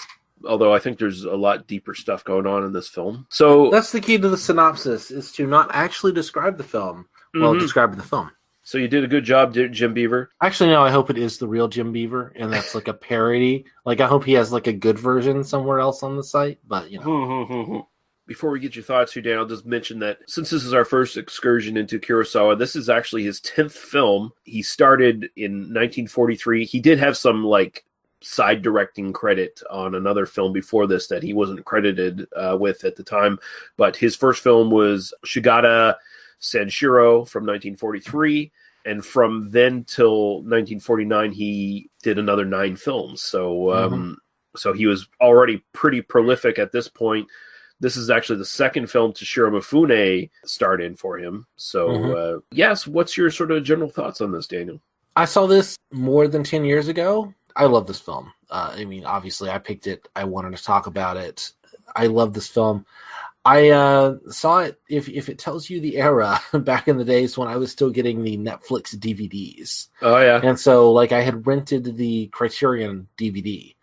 Although I think there's a lot deeper stuff going on in this film. So that's the key to the synopsis, is to not actually describe the film. Well, describe the film. So you did a good job, Jim Beaver. Actually, no, I hope it is the real Jim Beaver, and that's like a parody. Like, I hope he has like a good version somewhere else on the site, but Before we get your thoughts here, Dan, I'll just mention that since this is our first excursion into Kurosawa, this is actually his 10th film. He started in 1943. He did have some side directing credit on another film before this that he wasn't credited with at the time. But his first film was Shigata Sanshiro from 1943. And from then till 1949, he did another 9 films. So, so he was already pretty prolific at this point. This is actually the second film Toshiro Mifune starred in for him. So, yes, what's your sort of general thoughts on this, Daniel? I saw this more than 10 years ago. I love this film. I mean, obviously, I picked it. I wanted to talk about it. I love this film. I saw it, if it tells you the era, back in the days when I was still getting the Netflix DVDs. Oh, yeah. And so, I had rented the Criterion DVD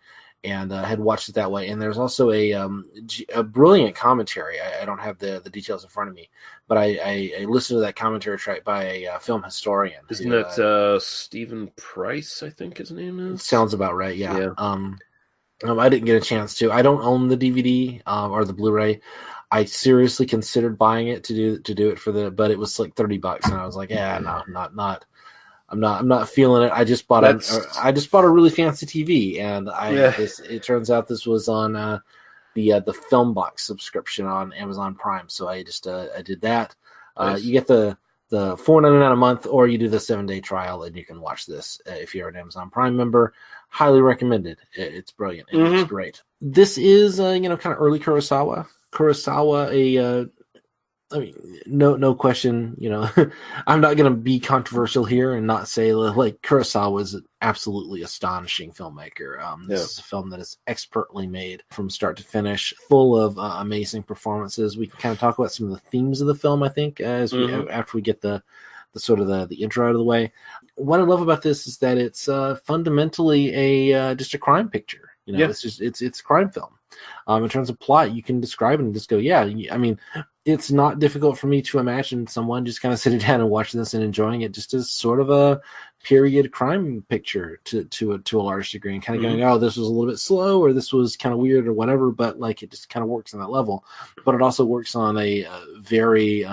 and had watched it that way. And there's also a brilliant commentary. I don't have the details in front of me, but I listened to that commentary track by a film historian. Isn't that Stephen Price, I think his name is? Sounds about right, yeah. I didn't get a chance to. I don't own the DVD or the Blu-ray. I seriously considered buying it to do it but it was like $30, and I was like, no, I'm not feeling it. I just bought a really fancy TV, and it turns out this was on the Film Box subscription on Amazon Prime. So I just I did that. Nice. You get the $4.99 a month, or you do the 7-day trial, and you can watch this if you're an Amazon Prime member. Highly recommended. It's brilliant. It's great. This is kind of early Kurosawa. I mean, no question, I'm not going to be controversial here and not say Kurosawa is an absolutely astonishing filmmaker. This is a film that is expertly made from start to finish, full of amazing performances. We can kind of talk about some of the themes of the film, I think, as after we get the sort of the intro out of the way. What I love about this is that it's fundamentally just a crime picture. It's a crime film. In terms of plot, you can describe it and just go, I mean, it's not difficult for me to imagine someone just kind of sitting down and watching this and enjoying it just as sort of a period crime picture to a large degree, and kind of going, oh, this was a little bit slow, or this was kind of weird or whatever, but it just kind of works on that level. But it also works on a very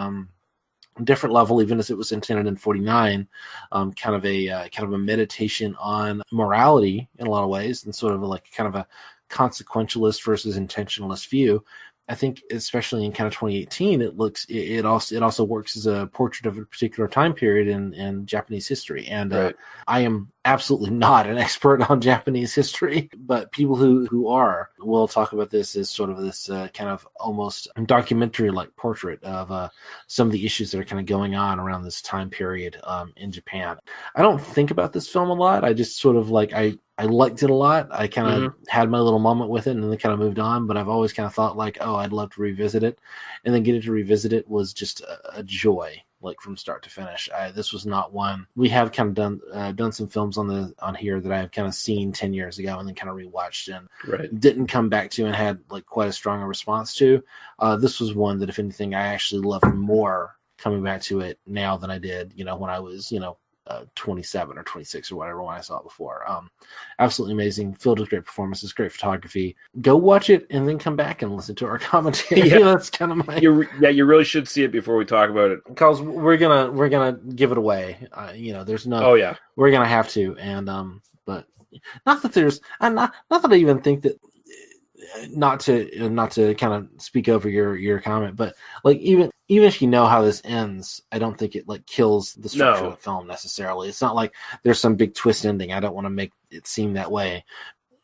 different level, even as it was intended in 49, kind of a meditation on morality in a lot of ways, and sort of kind of a consequentialist versus intentionalist view. I think, especially in kind of 2018, it also works as a portrait of a particular time period in Japanese history. And I am absolutely not an expert on Japanese history, but people who are will talk about this as sort of this kind of almost documentary-like portrait of some of the issues that are kind of going on around this time period in Japan. I don't think about this film a lot. I just sort of I liked it a lot. I kind of had my little moment with it and then kind of moved on, but I've always kind of thought I'd love to revisit it. And then getting to revisit it was just a joy, from start to finish. This was not one. We have kind of done some films on here that I have kind of seen 10 years ago and then kind of rewatched and didn't come back to and had quite a strong response to. This was one that, if anything, I actually loved more coming back to it now than I did, when I was, 27 or 26 or whatever when I saw it before. Absolutely amazing, filled with great performances, great photography. Go watch it and then come back and listen to our commentary. That's kind of my. You really should see it before we talk about it, because we're gonna give it away. There's no. Oh yeah, we're gonna have to, and but not that there's not that I even think that not to kind of speak over your comment, but like even if you know how this ends, I don't think it like kills the structure of the film necessarily. It's not like there's some big twist ending. I don't want to make it seem that way.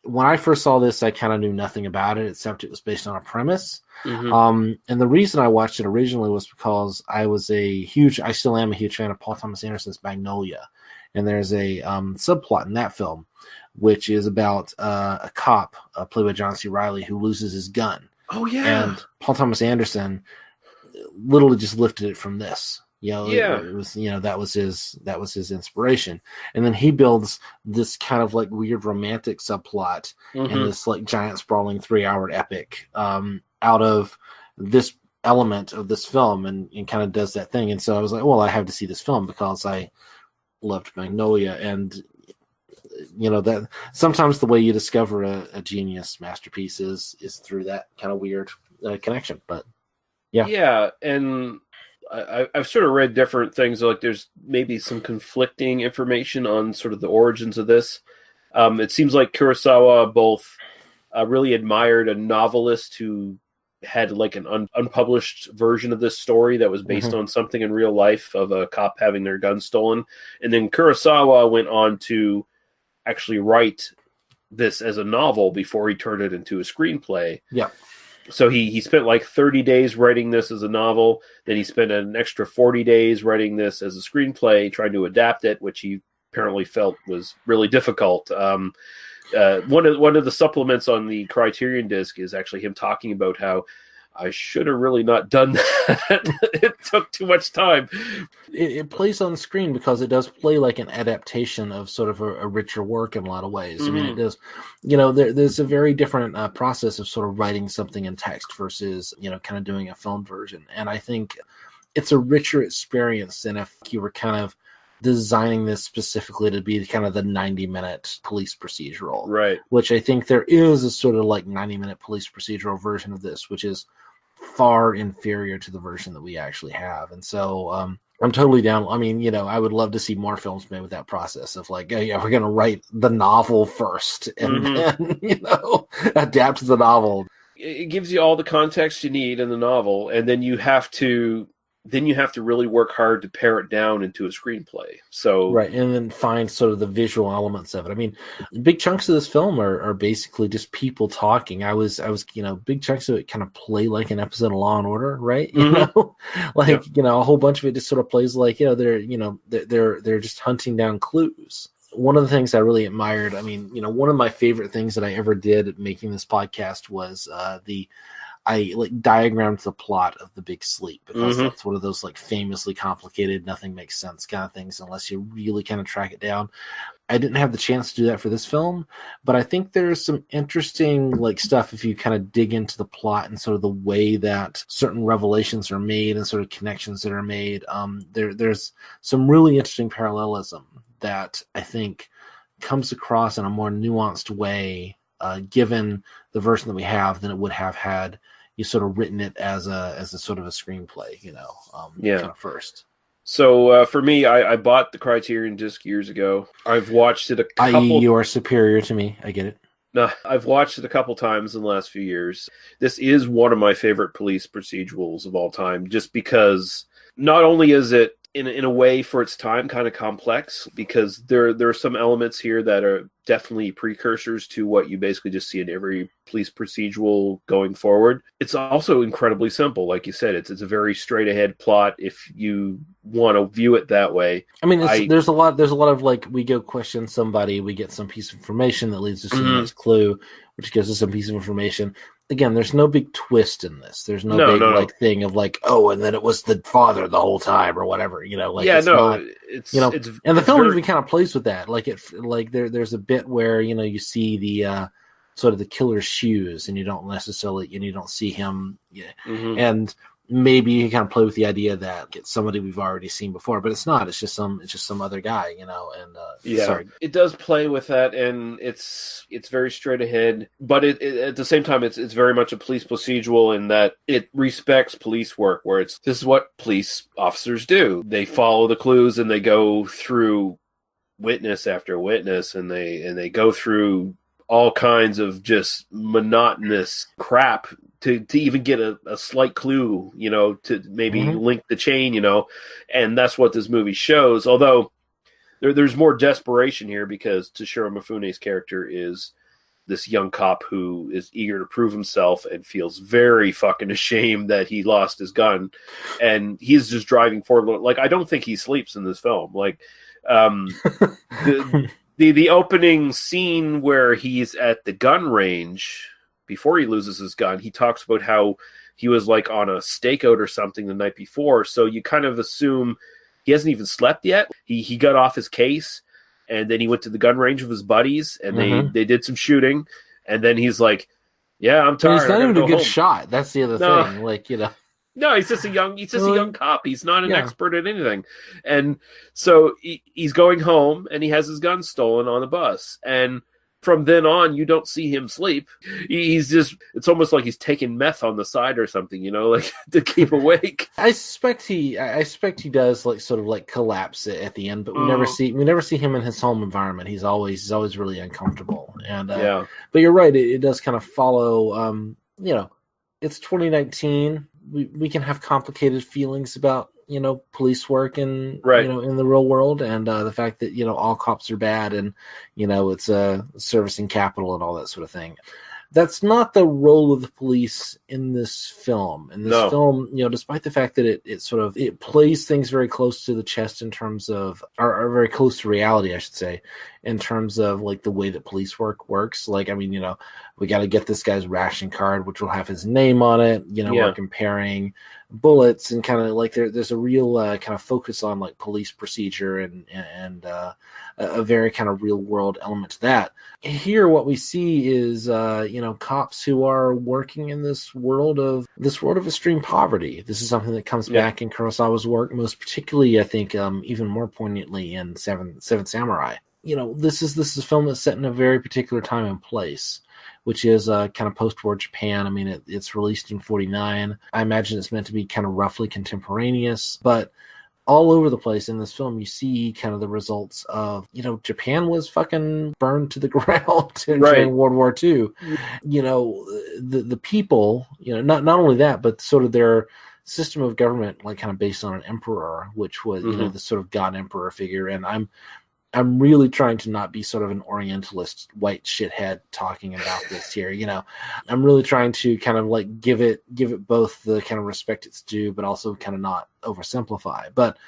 When I first saw this, I kind of knew nothing about it except it was based on a premise. And the reason I watched it originally was because I still am a huge fan of Paul Thomas Anderson's Magnolia. And there's a subplot in that film, which is about a cop played by John C. Reilly who loses his gun. Oh, yeah. And Paul Thomas Anderson literally just lifted it from this. It was, that was his inspiration. And then he builds this kind of like weird romantic subplot in this like giant sprawling 3-hour epic out of this element of this film and kind of does that thing. And so I was like, well, I have to see this film because I loved Magnolia. And that sometimes the way you discover a genius masterpiece is through that kind of weird connection. But yeah. And I've sort of read different things. Like there's maybe some conflicting information on sort of the origins of this. It seems like Kurosawa both really admired a novelist who had like an unpublished version of this story that was based on something in real life of a cop having their gun stolen. And then Kurosawa went on to actually write this as a novel before he turned it into a screenplay. Yeah. So he spent like 30 days writing this as a novel. Then he spent an extra 40 days writing this as a screenplay, trying to adapt it, which he apparently felt was really difficult. One of the supplements on the Criterion disc is actually him talking about how I should have really not done that. It took too much time. It plays on screen because it does play like an adaptation of sort of a richer work in a lot of ways. I mean, it does, there's a very different process of sort of writing something in text versus, kind of doing a film version. And I think it's a richer experience than if you were kind of designing this specifically to be kind of the 90-minute police procedural. Right. Which I think there is a sort of like 90-minute police procedural version of this, which is far inferior to the version that we actually have. And so I'm totally down. I mean, I would love to see more films made with that process of like, we're going to write the novel first and then, adapt the novel. It gives you all the context you need in the novel, and then you have to really work hard to pare it down into a screenplay. So right, and then find sort of the visual elements of it. I mean, big chunks of this film are basically just people talking. I was big chunks of it kind of play like an episode of Law and Order, right? A whole bunch of it just sort of plays like they're just hunting down clues. One of the things I really admired, one of my favorite things that I ever did making this podcast was I diagrammed the plot of The Big Sleep because that's one of those like famously complicated, nothing makes sense kind of things unless you really kind of track it down. I didn't have the chance to do that for this film, but I think there's some interesting like stuff if you kind of dig into the plot and sort of the way that certain revelations are made and sort of connections that are made. There's some really interesting parallelism that I think comes across in a more nuanced way given the version that we have than it would have had you sort of written it as a sort of a screenplay, kind of first. So for me, I bought the Criterion disc years ago. I've watched it a couple. I.e., you are superior to me. I get it. No, I've watched it a couple times in the last few years. This is one of my favorite police procedurals of all time, just because not only is it in a way for its time kind of complex, because there are some elements here that are definitely precursors to what you basically just see in every police procedural going forward. It's also incredibly simple. Like you said, it's a very straight ahead plot if you want to view it that way. I mean, there's a lot of like, we go question somebody, we get some piece of information that leads us to the next clue, which gives us some piece of information. Again, there's no big twist in this. There's no big thing of like, oh, and then it was the father the whole time or whatever. And the film even kind of plays with that. There's a bit where you see the sort of the killer's shoes, and you don't see him, and maybe you kind of play with the idea that it's somebody we've already seen before, but it's not. It's just some other guy, Sorry. It does play with that, and it's very straight ahead. But it at the same time, it's very much a police procedural in that it respects police work, where this is what police officers do. They follow the clues and they go through witness after witness, and they go through all kinds of just monotonous crap to even get a slight clue, to maybe link the chain, and that's what this movie shows. Although there's more desperation here because Toshiro Mifune's character is this young cop who is eager to prove himself and feels very fucking ashamed that he lost his gun, and he's just driving forward. Like, I don't think he sleeps in this film. Like, the opening scene where he's at the gun range before he loses his gun, he talks about how he was like on a stakeout or something the night before. So you kind of assume he hasn't even slept yet. He got off his case, and then he went to the gun range with his buddies, and they did some shooting, and then he's like, "Yeah, I'm tired." He's not even a good shot. That's the other thing. Like, No, he's just a young cop. He's not an expert at anything. And so he's going home, and he has his gun stolen on the bus. And from then on, you don't see him sleep. It's almost like he's taking meth on the side or something, like to keep awake. I suspect he does like sort of like collapse at the end, but we never see him in his home environment. He's always really uncomfortable. And but you're right, it does kind of follow. It's 2019. We can have complicated feelings about police work and in the real world, and the fact that all cops are bad, and it's servicing capital and all that sort of thing. That's not the role of the police in this film. In this film, despite the fact that it plays things very close to the chest in terms of, or very close to reality, I should say, in terms of like the way that police work works. Like, I mean, we got to get this guy's ration card, which will have his name on it. We're comparing bullets, and kind of like there's a real kind of focus on like police procedure and a very kind of real world element to that. Here, what we see is cops who are working in this world of extreme poverty. This is something that comes back in Kurosawa's work, most particularly, I think, even more poignantly in Seven Samurai. This is a film that's set in a very particular time and place, which is kind of post-war Japan. I mean, it's released in 1949. I imagine it's meant to be kind of roughly contemporaneous, but all over the place in this film, you see kind of the results of, Japan was fucking burned to the ground during World War II. The people, not only that, but sort of their system of government, like kind of based on an emperor, which was, the sort of god emperor figure. And I'm really trying to not be sort of an Orientalist white shithead talking about this here. I'm really trying to kind of like give it both the kind of respect it's due, but also kind of not oversimplify. But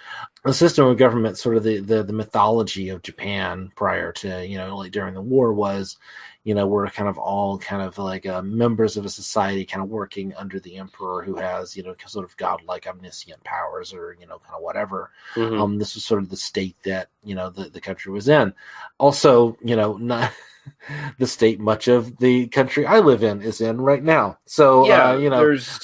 the system of government, sort of the mythology of Japan prior to, like during the war was, we're kind of all kind of like members of a society kind of working under the emperor who has, sort of godlike omniscient powers or, kind of whatever. This was sort of the state that, the country was in. Also, not the state much of the country I live in is in right now. So,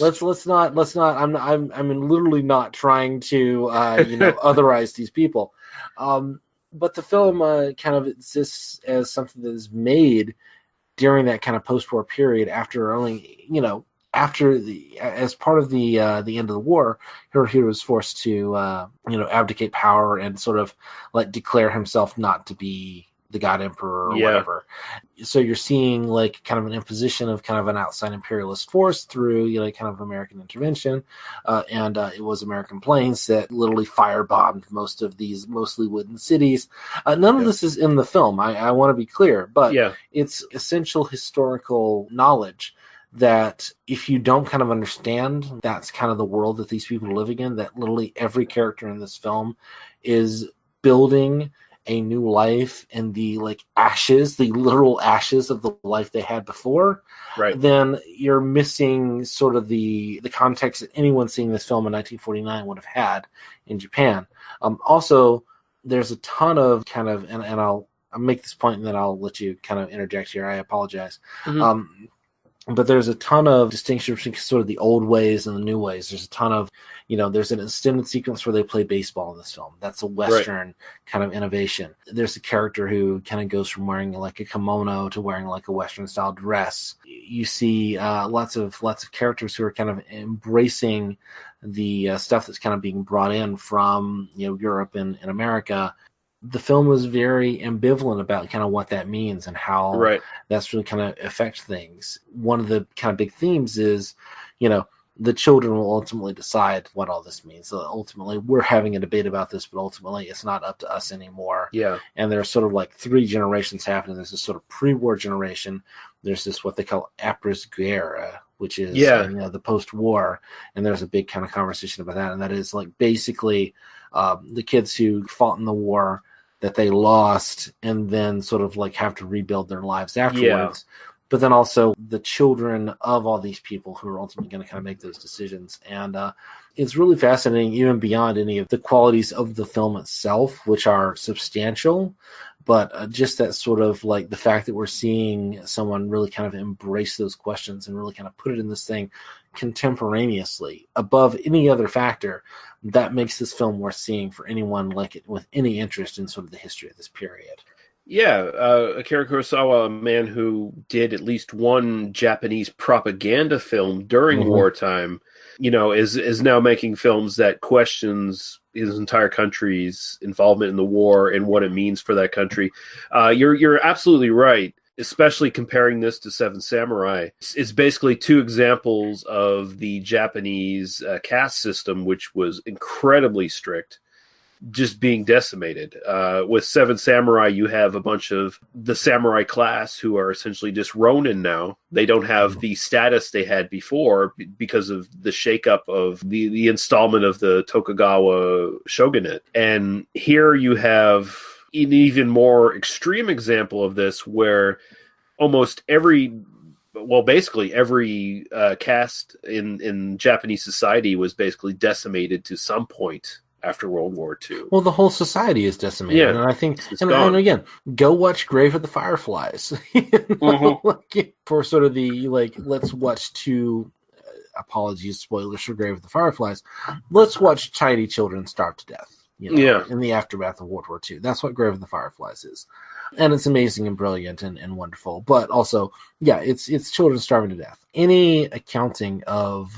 let's not, I'm literally not trying to, otherize these people. But the film kind of exists as something that is made during that kind of post-war period after only, as part of the end of the war, Hirohito was forced to, abdicate power and sort of like declare himself not to be the god emperor or whatever. So you're seeing like kind of an imposition of kind of an outside imperialist force through kind of American intervention, and it was American planes that literally firebombed most of these mostly wooden cities. None of this is in the film. I want to be clear, but it's essential historical knowledge that if you don't kind of understand that's kind of the world that these people are living in, that literally every character in this film is building a new life in the literal ashes of the life they had before, then you're missing sort of the context that anyone seeing this film in 1949 would have had in Japan. Also, there's a ton of kind of, and I'll make this point and then I'll let you kind of interject here. I apologize. But there's a ton of distinction between sort of the old ways and the new ways. There's a ton of, there's an extended sequence where they play baseball in this film. That's a Western kind of innovation. There's a character who kind of goes from wearing like a kimono to wearing like a Western style dress. You see lots of characters who are kind of embracing the stuff that's kind of being brought in from, Europe and America. the film was very ambivalent about kind of what that means and how that's really kind of affect things. One of the kind of big themes is, the children will ultimately decide what all this means. So ultimately, we're having a debate about this, but ultimately, it's not up to us anymore. Yeah. And there's sort of like 3 generations happening. There's this sort of pre-war generation. There's this what they call après-guerre, which is the post-war. And there's a big kind of conversation about that. And that is like basically the kids who fought in the war that they lost and then sort of like have to rebuild their lives afterwards. Yeah. But then also the children of all these people who are ultimately going to kind of make those decisions. And it's really fascinating, even beyond any of the qualities of the film itself, which are substantial. But just that sort of like the fact that we're seeing someone really kind of embrace those questions and really kind of put it in this thing contemporaneously above any other factor, that makes this film worth seeing for anyone like it with any interest in sort of the history of this period. Yeah, Akira Kurosawa, a man who did at least one Japanese propaganda film during wartime, is now making films that questions his entire country's involvement in the war and what it means for that country. You're absolutely right, especially comparing this to Seven Samurai. It's basically 2 examples of the Japanese caste system, which was incredibly strict, just being decimated. With Seven Samurai, you have a bunch of the samurai class who are essentially just Ronin now. They don't have the status they had before because of the shakeup of the installment of the Tokugawa shogunate. And here you have an even more extreme example of this where almost basically every caste in Japanese society was basically decimated to some point after World War II. Well, the whole society is decimated. Yeah, and I think, and again, go watch Grave of the Fireflies. For sort of the, let's watch 2, apologies, spoilers for Grave of the Fireflies, let's watch tiny children starve to death, in the aftermath of World War II. That's what Grave of the Fireflies is. And it's amazing and brilliant and wonderful. But also, it's children starving to death. Any accounting of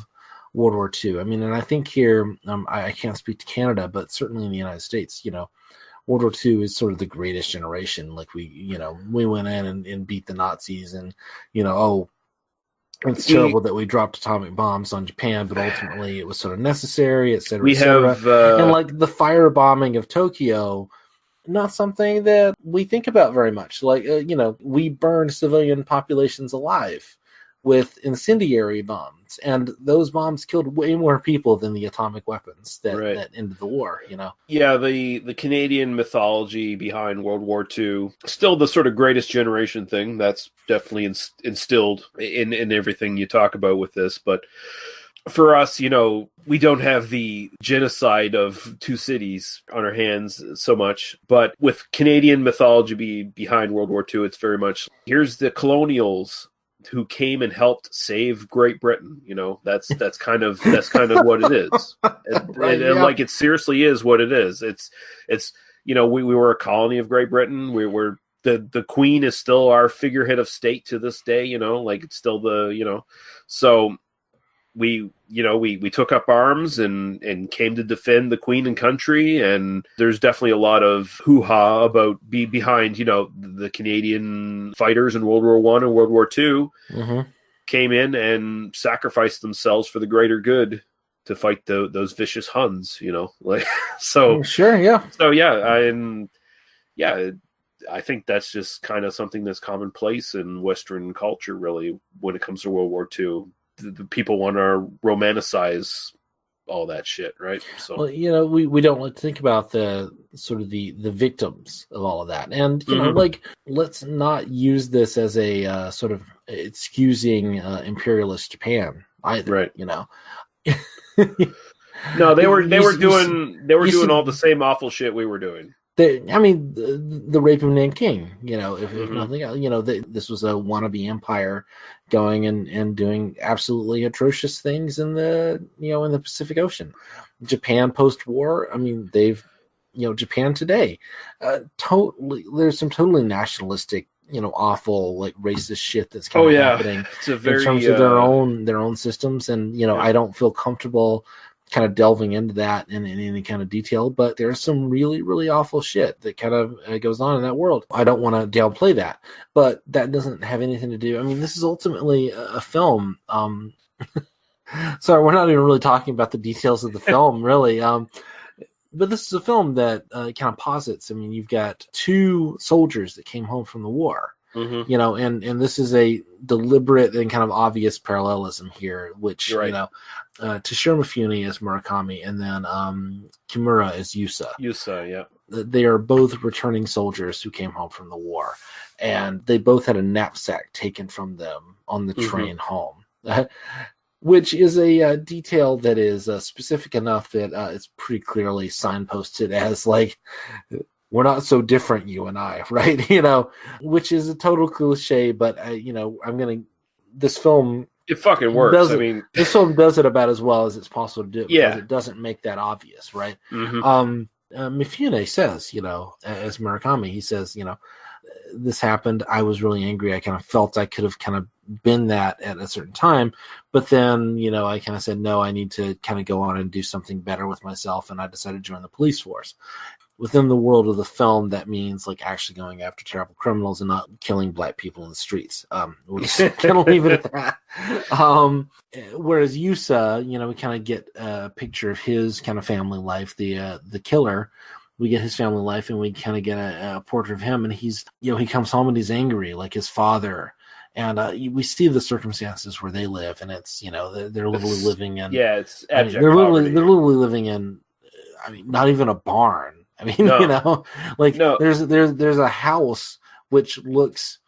World War II. I mean, and I think here, I can't speak to Canada, but certainly in the United States, World War II is sort of the greatest generation. Like we went in and beat the Nazis and, it's terrible that we dropped atomic bombs on Japan, but ultimately it was sort of necessary, et cetera, et cetera. And like the firebombing of Tokyo, not something that we think about very much. Like, we burned civilian populations alive with incendiary bombs, and those bombs killed way more people than the atomic weapons that ended the war, Yeah, the Canadian mythology behind World War II, still the sort of greatest generation thing that's definitely instilled in everything you talk about with this, but for us, we don't have the genocide of 2 cities on our hands so much. But with Canadian mythology behind World War II, it's very much, here's the colonials who came and helped save Great Britain. That's kind of what it is. And like, it seriously is what it is. It's we were a colony of Great Britain. We were the Queen is still our figurehead of state to this day. It's still so we took up arms and came to defend the Queen and country. And there's definitely a lot of hoo-ha about behind, the Canadian fighters in World War I and World War II came in and sacrificed themselves for the greater good to fight those vicious Huns, so sure. Yeah. So I think that's just kind of something that's commonplace in Western culture, really, when it comes to World War II. The people want to romanticize all that shit, right? So, well, we don't like to think about the sort of the victims of all of that, and let's not use this as a sort of excusing imperialist Japan either, right? No, they were doing all the same awful shit we were doing. The rape of Nanking, if nothing else, this was a wannabe empire going and doing absolutely atrocious things in the Pacific Ocean. Japan post-war, they've, Japan today, there's some totally nationalistic, awful, like, racist shit that's happening it's a very, in terms of their own systems. And, I don't feel comfortable kind of delving into that in any kind of detail, but there's some really, really awful shit that kind of goes on in that world. I don't want to downplay that, but that doesn't have anything to do. I mean, this is ultimately a film. Sorry, we're not even really talking about the details of the film, really. But this is a film that kind of posits. I mean, you've got two soldiers that came home from the war. Mm-hmm. You know, and this is a deliberate and kind of obvious parallelism here, which, Right. you know, Toshiro Mifune is Murakami, and then Kimura is Yusa. Yusa, yeah. They are both returning soldiers who came home from the war, and they both had a knapsack taken from them on the train home, which is a detail that is specific enough that it's pretty clearly signposted as, like, we're not so different, you and I, right? You know, which is a total cliche, but you know, this film, it fucking works. I mean, this film does it about as well as it's possible to do it, yeah, because it doesn't make that obvious, right? Mifune says, you know, as Murakami, he says, you know, this happened. I was really angry. I kind of felt I could have kind of been that at a certain time, but then, you know, I kind of said, no, I need to kind of go on and do something better with myself, and I decided to join the police force. Within the world of the film, that means like actually going after terrible criminals and not killing black people in the streets. We'll just kind of leave it at that. Whereas Yusa, you know, we kind of get a picture of his kind of family life. The killer, we get his family life, and we kind of get a portrait of him. And he's, you know, he comes home and he's angry, like his father. And we see the circumstances where they live, and it's, you know, they're literally living in. Yeah, it's abject they're poverty. literally living in. I mean, not even a barn. I mean, No. you know, like No. there's a house which looks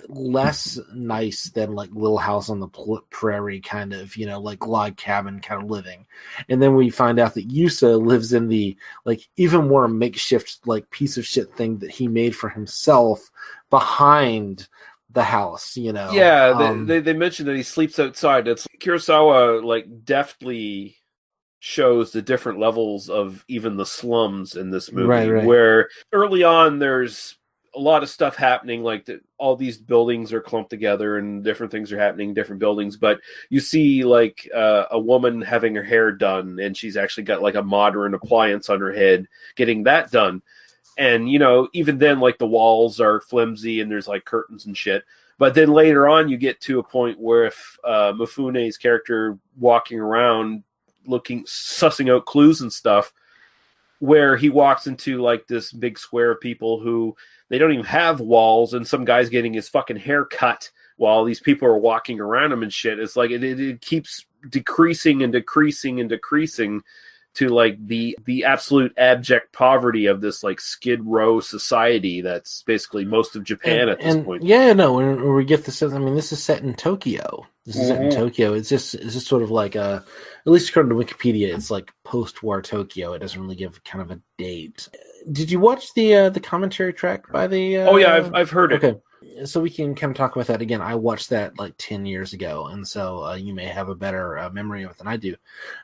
less nice than like Little House on the Prairie kind of, you know, like log cabin kind of living. And then we find out that Yusa lives in the like even more makeshift like piece of shit thing that he made for himself behind the house, you know. Yeah, they mentioned that he sleeps outside. It's Kurosawa like deftly shows the different levels of even the slums in this movie, right. Where early on there's a lot of stuff happening, like all these buildings are clumped together and different things are happening in different buildings, but you see like a woman having her hair done, and she's actually got like a modern appliance on her head getting that done. And, you know, even then, like the walls are flimsy and there's like curtains and shit. But then later on, you get to a point where if Mifune's character walking around sussing out clues and stuff, where he walks into like this big square of people who they don't even have walls, and some guy's getting his fucking hair cut while these people are walking around him and shit. It's like it keeps decreasing and decreasing and decreasing to like the absolute abject poverty of this like Skid Row society that's basically most of Japan at this point. Yeah, no, when we get this, I mean, this is set in Tokyo. This is set in Tokyo. It's just sort of like at least according to Wikipedia, it's like post-war Tokyo. It doesn't really give kind of a date. Did you watch the commentary track by the? Oh yeah, I've heard it. Okay, so we can kind of talk about that again. I watched that like 10 years ago, and so you may have a better memory of it than I do.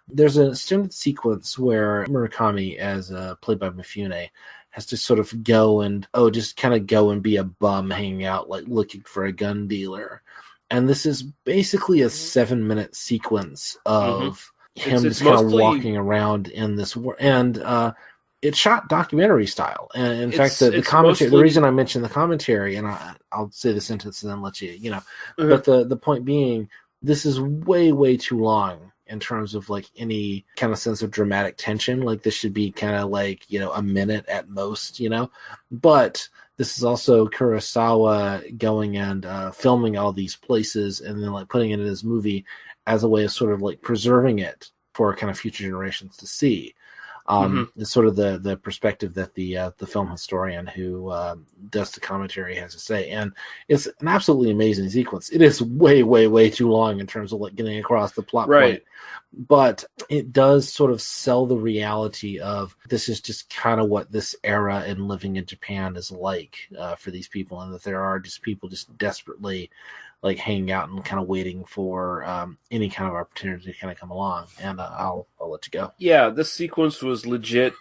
There's a extended sequence where Murakami, as played by Mifune, has to sort of go and be a bum hanging out, like looking for a gun dealer. And this is basically a 7-minute sequence of him just kind of walking around in this world. And it's shot documentary style. And in fact, the commentary, the reason I mentioned the commentary, and I'll say the sentence and then let you know, but the point being, this is way, way too long in terms of like any kind of sense of dramatic tension. Like this should be kind of like, you know, a minute at most, you know, but this is also Kurosawa going and filming all these places and then like putting it in his movie as a way of sort of like preserving it for kind of future generations to see. It's sort of the perspective that the film historian who does the commentary has to say, and it's an absolutely amazing sequence. It is way, way, way too long in terms of like getting across the plot point, but it does sort of sell the reality of this is just kind of what this era and living in Japan is like for these people, and that there are just people just desperately like hanging out and kind of waiting for any kind of opportunity to kind of come along. And I'll let you go. Yeah, this sequence was legit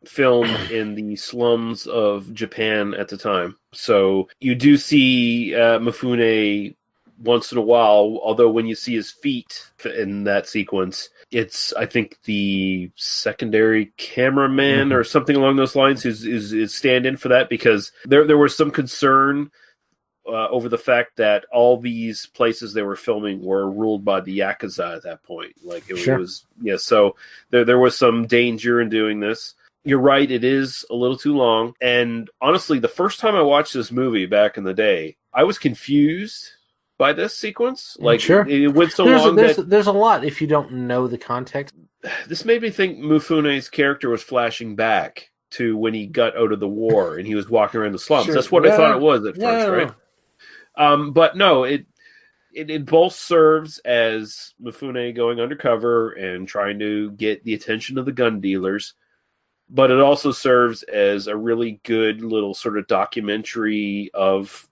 filmed in the slums of Japan at the time. So you do see Mifune once in a while, although when you see his feet in that sequence, it's, I think, the secondary cameraman or something along those lines is stand-in for that, because there was some concern over the fact that all these places they were filming were ruled by the Yakuza at that point. Like it was, so there was some danger in doing this. You're right, it is a little too long. And honestly, the first time I watched this movie back in the day, I was confused by this sequence. Like it went so long. There's a lot if you don't know the context. This made me think Mifune's character was flashing back to when he got out of the war and he was walking around the slums. That's what I thought it was at first, right? But no, it both serves as Mifune going undercover and trying to get the attention of the gun dealers, but it also serves as a really good little sort of documentary of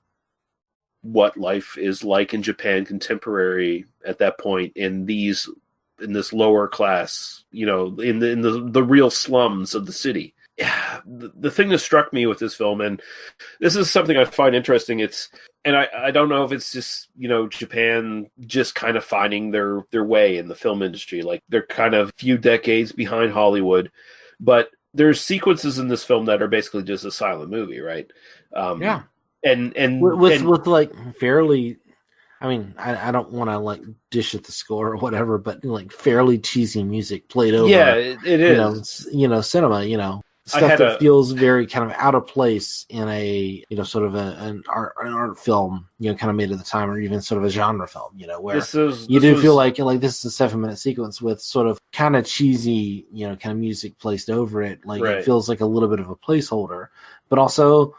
what life is like in Japan contemporary at that point in this lower class, in the real slums of the city. The thing that struck me with this film, and this is something I find interesting, I don't know if it's just, Japan just kind of finding their way in the film industry. Like they're kind of a few decades behind Hollywood, but there's sequences in this film that are basically just a silent movie, right? And with like fairly, I mean, I don't want to like dish at the score or whatever, but like fairly cheesy music played over. Yeah, it is. Cinema. Stuff that feels very kind of out of place in a sort of an art film, kind of made at the time, or even sort of a genre film, where feel like this is a 7-minute sequence with sort of kind of cheesy, kind of music placed over it. Like It feels like a little bit of a placeholder, but also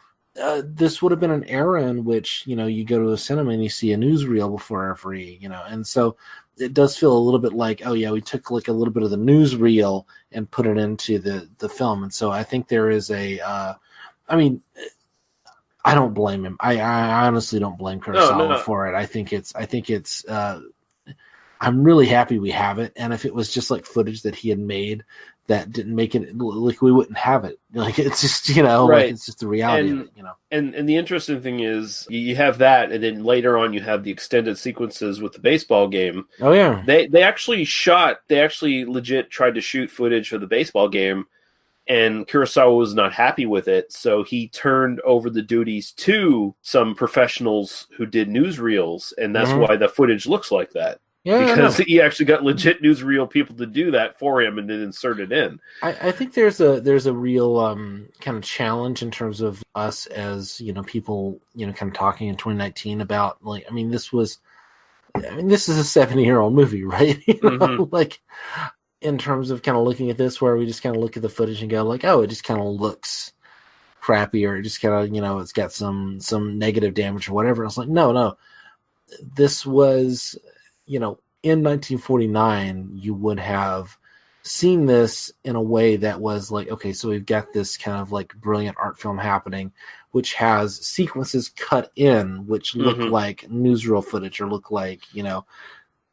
this would have been an era in which, you go to a cinema and you see a newsreel before every, and so it does feel a little bit like, oh yeah, we took like a little bit of the newsreel and put it into the film. And so I think there is I don't blame him. I honestly don't blame Kurosawa for it. I think it's I'm really happy we have it. And if it was just like footage that he had made that didn't make it, like we wouldn't have it. Like it's just, like it's just the reality of it, And the interesting thing is you have that, and then later on you have the extended sequences with the baseball game. Oh yeah. They actually legit tried to shoot footage for the baseball game, and Kurosawa was not happy with it, so he turned over the duties to some professionals who did newsreels, and that's why the footage looks like that. Yeah, because he actually got legit newsreel people to do that for him and then insert it in. I think there's a real kind of challenge in terms of us as people kind of talking in 2019 about this is a 70-year-old movie, right? Like in terms of kind of looking at this, where we just kind of look at the footage and go like, oh, it just kind of looks crappy, or it just kind of it's got some negative damage or whatever. I was like, no, this was. In 1949, you would have seen this in a way that was like, okay, so we've got this kind of like brilliant art film happening, which has sequences cut in, which look like newsreel footage or look like,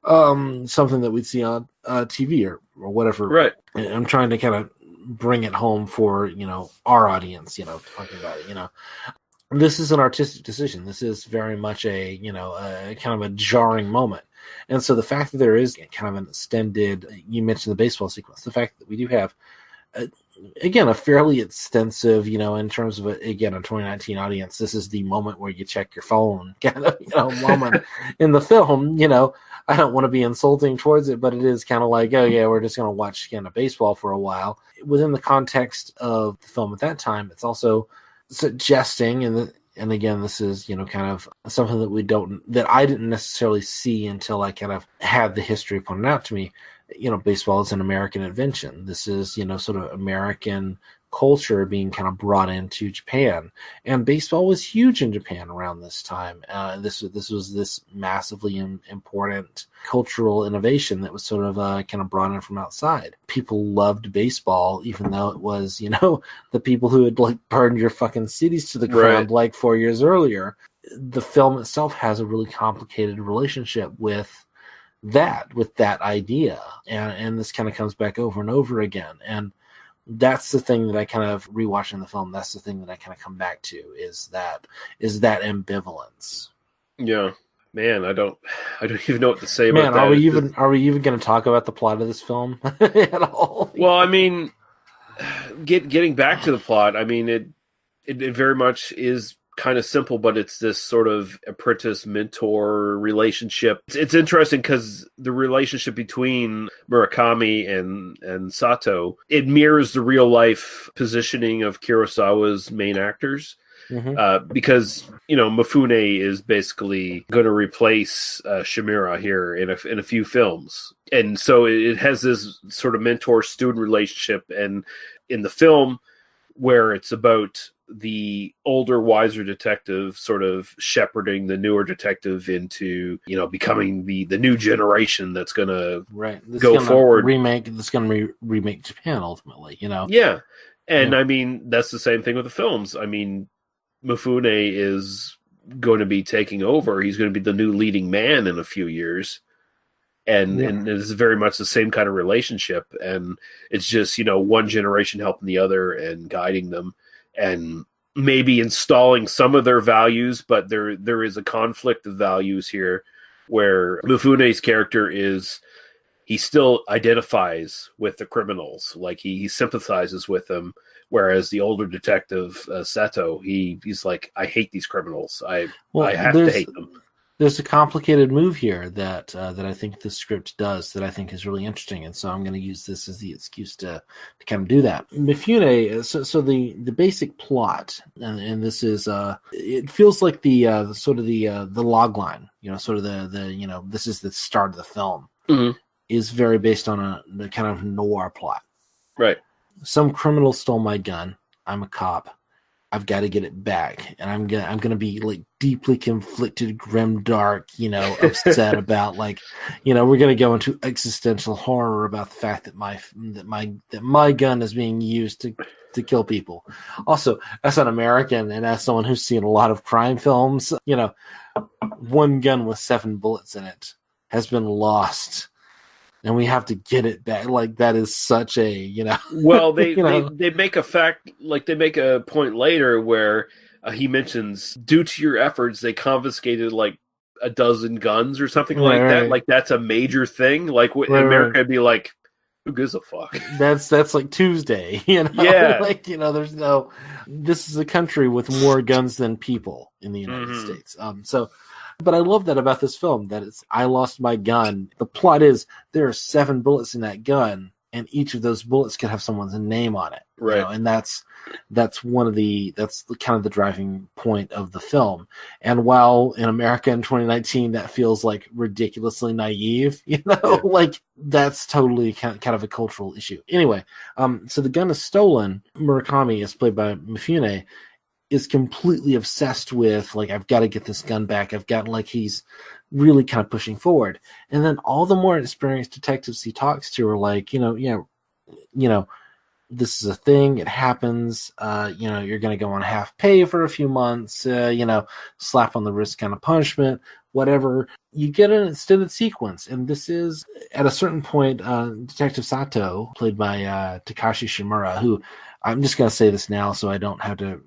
something that we'd see on TV or whatever. Right. And I'm trying to kind of bring it home for, our audience, talking about it, This is an artistic decision. This is very much a kind of a jarring moment. And so the fact that there is kind of an extended, you mentioned the baseball sequence, the fact that we do have, again, a fairly extensive, in terms of, a 2019 audience, this is the moment where you check your phone kind of, moment in the film. I don't want to be insulting towards it, but it is kind of like, oh yeah, we're just going to watch kind of baseball for a while. Within the context of the film at that time, it's also suggesting, and again, this is, kind of something that I didn't necessarily see until I kind of had the history pointed out to me. Baseball is an American invention. This is, sort of American culture being kind of brought into Japan, and baseball was huge in Japan around this time. This was this massively important cultural innovation that was sort of kind of brought in from outside. People loved baseball, even though it was the people who had like burned your fucking cities to the ground like 4 years earlier. The film itself has a really complicated relationship with that idea, and this kind of comes back over and over again. And that's the thing that I kind of rewatching the film. That's the thing that I kind of come back to is that ambivalence. Yeah. Man, I don't even know what to say about Man, that. are we even going to talk about the plot of this film at all? Well, I mean, getting back to the plot, I mean, it very much is kind of simple, but it's this sort of apprentice mentor relationship. It's interesting because the relationship between Murakami and Sato, it mirrors the real life positioning of Kurosawa's main actors. Because Mifune is basically going to replace Shimura here in a few films, and so it has this sort of mentor-student relationship. And in the film, where it's about the older, wiser detective sort of shepherding the newer detective into becoming the new generation that's going to go forward. This going to remake Japan ultimately. Yeah, and I mean that's the same thing with the films. I mean, Mifune is going to be taking over. He's going to be the new leading man in a few years. And it's very much the same kind of relationship. And it's just, one generation helping the other and guiding them and maybe installing some of their values. But there is a conflict of values here where Mifune's character he still identifies with the criminals. Like he sympathizes with them. Whereas the older detective, Sato, he's like, I hate these criminals. I have to hate them. There's a complicated move here that I think the script does that I think is really interesting. And so I'm going to use this as the excuse to kind of do that. Mifune, so the basic plot, and this is, it feels like the sort of the log line, sort of the this is the start of the film, is very based on the kind of noir plot. Right. Some criminal stole my gun. I'm a cop. I've got to get it back, and I'm gonna be like deeply conflicted, grim, dark, upset about we're gonna go into existential horror about the fact that my gun is being used to kill people. Also, as an American and as someone who's seen a lot of crime films, one gun with 7 bullets in it has been lost. And we have to get it back. Like that is such a, Well, they make they make a point later where he mentions, due to your efforts, they confiscated like a dozen guns or something like that. Like that's a major thing. Like in America, it'd be like, who gives a fuck? That's like Tuesday. Yeah. There's no. This is a country with more guns than people in the United States. But I love that about this film, that it's, I lost my gun. The plot is there are 7 bullets in that gun, and each of those bullets could have someone's name on it. Right. And that's kind of the driving point of the film. And while in America in 2019, that feels like ridiculously naive, like that's totally kind of a cultural issue. Anyway, so the gun is stolen. Murakami is played by Mifune, is completely obsessed with I've got to get this gun back. He's really kind of pushing forward. And then all the more experienced detectives he talks to are like, this is a thing. It happens. You're going to go on half pay for a few months, slap on the wrist kind of punishment, whatever. You get an extended sequence. And this is at a certain point, Detective Sato, played by Takashi Shimura, who I'm just going to say this now so I don't have to,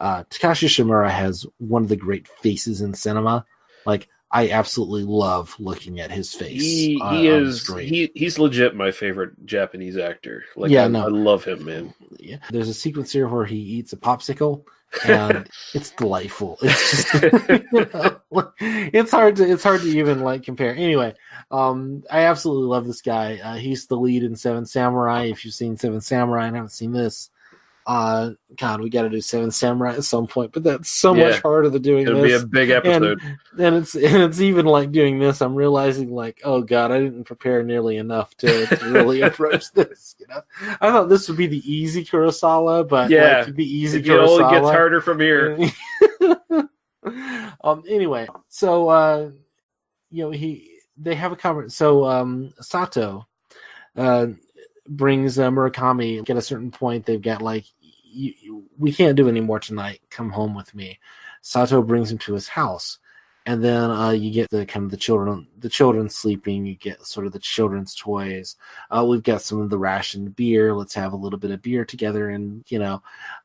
Takashi Shimura has one of the great faces in cinema. Like, I absolutely love looking at his face. He's legit my favorite Japanese actor. I love him, man. Yeah. There's a sequence here where he eats a popsicle, and it's delightful. It's just, it's hard to even compare. Anyway, I absolutely love this guy. He's the lead in Seven Samurai. If you've seen Seven Samurai and haven't seen this, God, we got to do Seven Samurai at some point, but that's so much harder than doing It'll this. It'll be a big episode. And it's even like doing this, I'm realizing oh God, I didn't prepare nearly enough to really approach this. I thought this would be the easy Kurosawa, but the easy Kurosawa. It only gets harder from here. Anyway, so they have a conversation. So Sato brings Murakami. At a certain point, they've got we can't do any more tonight. Come home with me. Sato brings him to his house, And then you get the kind of the children sleeping. You get sort of the children's toys. We've got some of the rationed beer. Let's have a little bit of beer together, and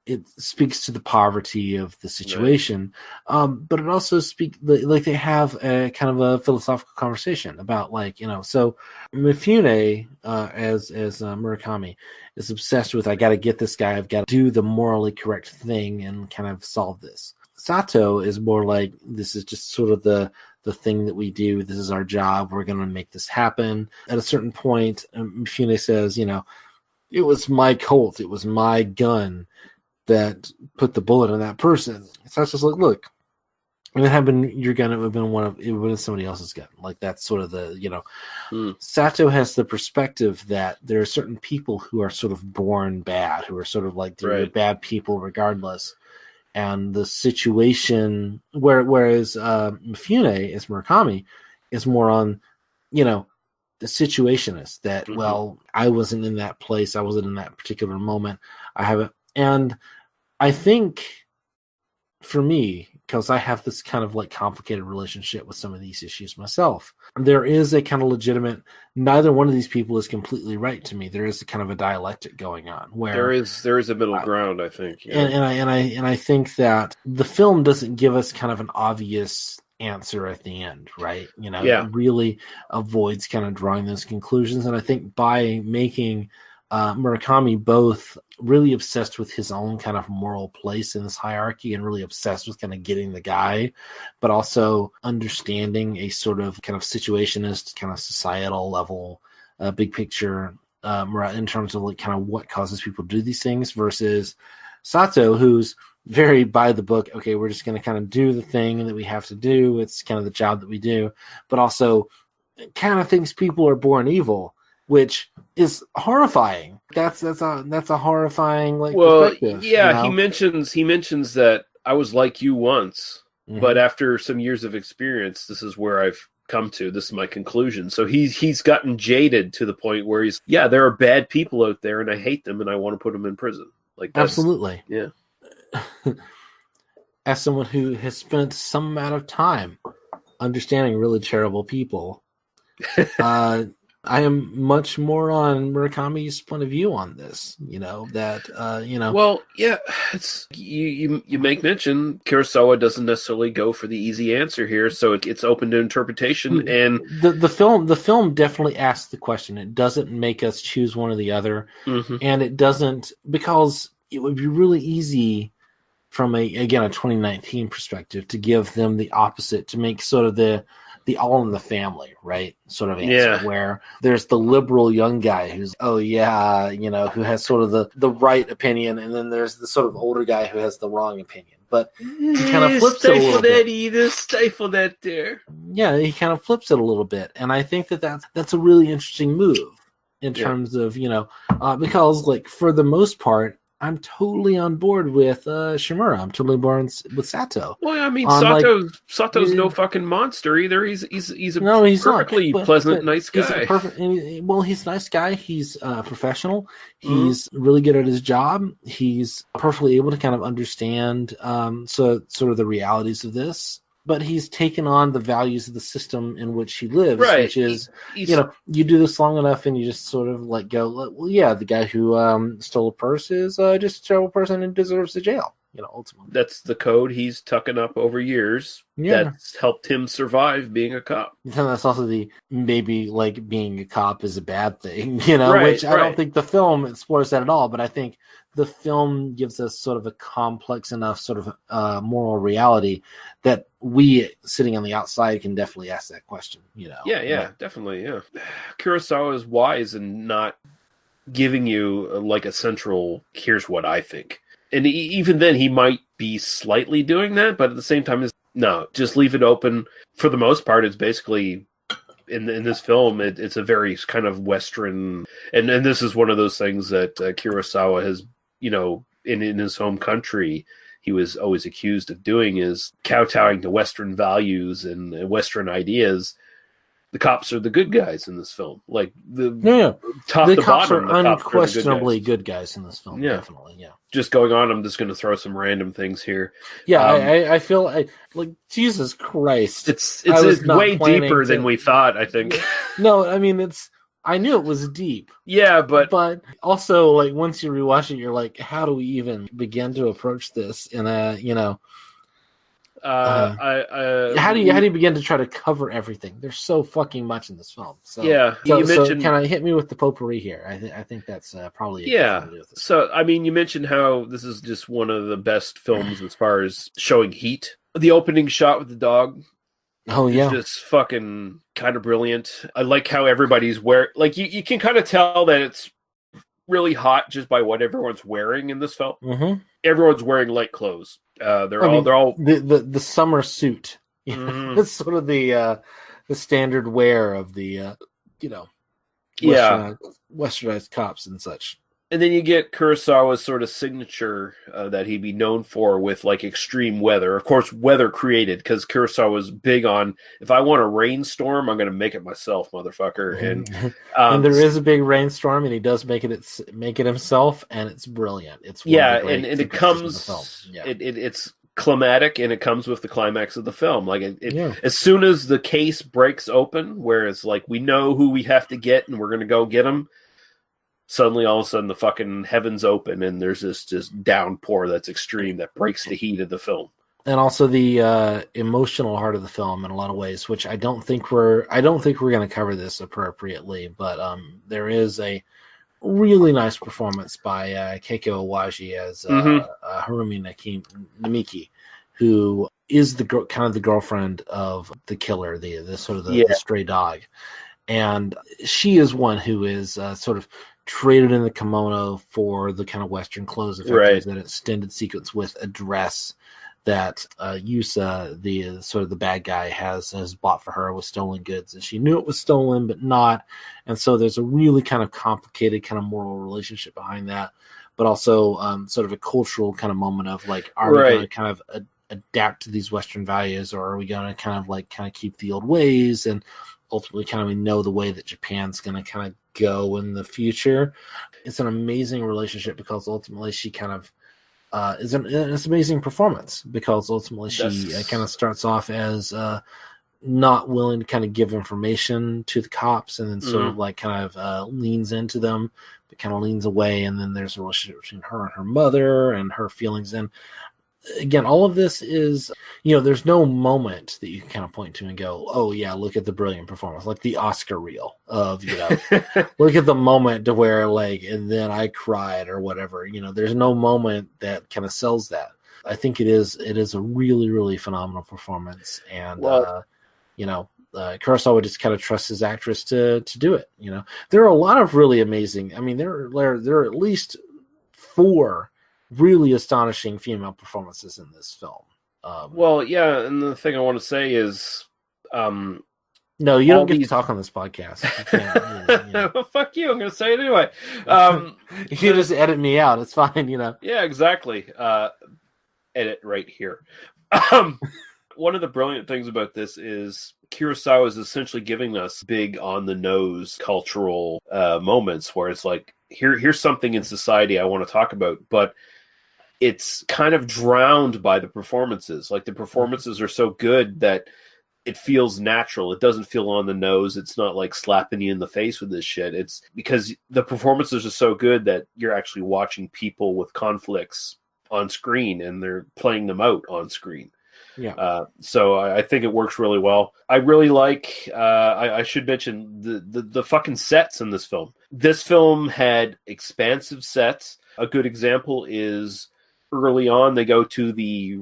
it speaks to the poverty of the situation. Right. But it also speaks like they have a kind of a philosophical conversation about so Mifune as Murakami is obsessed with, I got to get this guy. I've got to do the morally correct thing and kind of solve this. Sato is more like, this is just sort of the thing that we do. This is our job. We're going to make this happen. At a certain point, Mifune says, it was my Colt. It was my gun that put the bullet in that person. Sato's like, look, if it had been your gun, it would have been somebody else's gun. Like, that's sort of the, Sato has the perspective that there are certain people who are sort of born bad, who are sort of like, they're bad people regardless. And the situation, whereas Mifune as Murakami is more on, the situationist that, well, I wasn't in that place. I wasn't in that particular moment. I haven't. And I think for me, because I have this kind of like complicated relationship with some of these issues myself, there is a kind of legitimate, neither one of these people is completely right to me. There is a kind of a dialectic going on where there is a middle ground, I think. Yeah. And I think that the film doesn't give us kind of an obvious answer at the end, right? It really avoids kind of drawing those conclusions. And I think by making Murakami both really obsessed with his own kind of moral place in this hierarchy and really obsessed with kind of getting the guy, but also understanding a sort of kind of situationist, kind of societal level, big picture in terms of like kind of what causes people to do these things, versus Sato, who's very by the book. Okay, we're just going to kind of do the thing that we have to do. It's kind of the job that we do, but also kind of thinks people are born evil, which is horrifying. That's a horrifying perspective. Yeah, he mentions that I was like you once, but after some years of experience, this is where I've come to. This is my conclusion. So he's gotten jaded to the point where there are bad people out there, and I hate them, and I want to put them in prison. Like, absolutely, yeah. As someone who has spent some amount of time understanding really terrible people, I am much more on Murakami's point of view on this. Well, yeah, it's you make mention Kurosawa doesn't necessarily go for the easy answer here, so it's open to interpretation. And the film definitely asks the question. It doesn't make us choose one or the other, and it doesn't, because it would be really easy from a 2019 perspective to give them the opposite, to make sort of the all in the family, right? Sort of answer, where there's the liberal young guy who's, who has sort of the right opinion, and then there's the sort of older guy who has the wrong opinion. But he kind of flips it a little bit. Stifle that there. Yeah, he kind of flips it a little bit, and I think that's a really interesting move in terms of because like for the most part, I'm totally on board with Shimura. I'm totally on board with Sato. Well, I mean, Sato's no fucking monster either. He's a perfectly pleasant, nice guy. He's a nice guy. He's professional. He's really good at his job. He's perfectly able to kind of understand sort of the realities of this. But he's taken on the values of the system in which he lives, which is, you do this long enough and you just sort of like go, well, yeah, the guy who stole a purse is just a terrible person and deserves the jail. Ultimately. That's the code he's tucking up over years. Yeah. That's helped him survive being a cop. And that's also maybe like being a cop is a bad thing, which I don't think the film explores that at all, but I think the film gives us sort of a complex enough sort of moral reality that we sitting on the outside can definitely ask that question, Yeah, definitely, yeah. Kurosawa is wise in not giving you like a central, here's what I think. And even then, he might be slightly doing that, but at the same time, no, just leave it open. For the most part, it's basically, in this film, it's a very kind of Western, and this is one of those things that Kurosawa has, in his home country, he was always accused of doing, is kowtowing to Western values and Western ideas. the cops are the good guys in this film. Like top the to cops bottom, are the unquestionably good guys in this film. Yeah. Definitely, yeah. Just going on, I'm just going to throw some random things here. Yeah, I feel like Jesus Christ. It's way deeper than we thought, I think. No, I mean I knew it was deep. Yeah, but also like once you rewatch it, you're like, how do we even begin to approach this in a how do you begin to try to cover everything? There's so fucking much in this film. So you mentioned kind of hit me with the potpourri here. I think that's probably So I mean, you mentioned how this is just one of the best films as far as showing heat. The opening shot with the dog. Oh yeah, it's just fucking kind of brilliant. I like how everybody's like you can kind of tell that it's really hot just by what everyone's wearing in this film. Mm-hmm. Everyone's wearing light clothes. They're all the summer suit. It's sort of the standard wear of the westernized cops and such. And then you get Kurosawa's sort of signature that he'd be known for with like extreme weather. Of course, weather created because Kurosawa's big on, if I want a rainstorm, I'm going to make it myself, motherfucker. And and there is a big rainstorm, and he does make it himself, and it's brilliant. It's and it comes, it's climatic, and it comes with the climax of the film. Like as soon as the case breaks open, where it's like we know who we have to get, and we're going to go get him. Suddenly, all of a sudden, the fucking heavens open, and there's this just downpour that's extreme that breaks the heat of the film. And also the emotional heart of the film in a lot of ways, which I don't think we're going to cover this appropriately, but there is a really nice performance by Keiko Iwagi as Harumi Namiki, who is the kind of the girlfriend of the killer, the stray dog, and she is one who is sort of traded in the kimono for the kind of Western clothes effects, that extended sequence with a dress that Yusa, the sort of the bad guy, has bought for her with stolen goods, and she knew it was stolen but not, and so there's a really kind of complicated kind of moral relationship behind that, but also sort of a cultural kind of moment of like, are we going to kind of adapt to these Western values, or are we going to kind of keep the old ways, and ultimately kind of we know the way that Japan's going to kind of go in the future. It's an amazing relationship because ultimately she kind of it's an amazing performance because ultimately she kind of starts off as not willing to kind of give information to the cops, and then sort of like kind of leans into them, but kind of leans away, and then there's a relationship between her and her mother and her feelings. And again, all of this is, there's no moment that you can kind of point to and go, oh yeah, look at the brilliant performance, like the Oscar reel of, look at the moment to where like, and then I cried or whatever. There's no moment that kind of sells that. I think it is a really, really phenomenal performance, and Kurosawa just kind of trusts his actress to do it. There are a lot of really amazing. I mean, there are at least 4 really astonishing female performances in this film. And the thing I want to say is, no, you don't get to talk on this podcast. You can't, well, fuck you. I'm going to say it anyway. You can just edit me out. It's fine. Yeah, exactly. Edit right here. One of the brilliant things about this is Kurosawa is essentially giving us big on the nose cultural moments where it's like, here's something in society I want to talk about, but it's kind of drowned by the performances. Like the performances are so good that it feels natural. It doesn't feel on the nose. It's not like slapping you in the face with this shit. It's because the performances are so good that you're actually watching people with conflicts on screen and they're playing them out on screen. Yeah. So I think it works really well. I really like, I should mention the fucking sets in this film. This film had expansive sets. A good example is early on, they go to the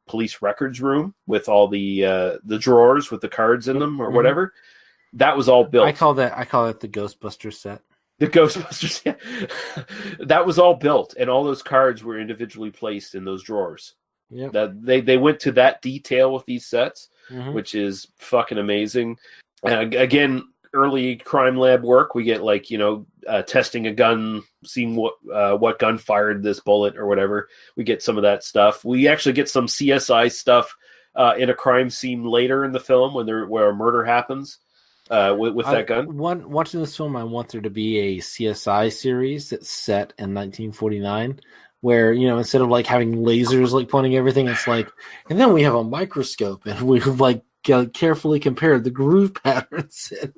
police records room with all the drawers with the cards in them or whatever. That was all built. I call it the Ghostbusters set. The Ghostbusters, yeah. That was all built, and all those cards were individually placed in those drawers. Yeah, that they went to that detail with these sets, which is fucking amazing. And again, early crime lab work. We get testing a gun, seeing what gun fired this bullet or whatever. We get some of that stuff. We actually get some CSI stuff in a crime scene later in the film where a murder happens. with that gun. Watching this film, I want there to be a CSI series that's set in 1949, where instead of like having lasers like pointing everything, it's like, and then we have a microscope and we've like carefully compared the groove patterns. And,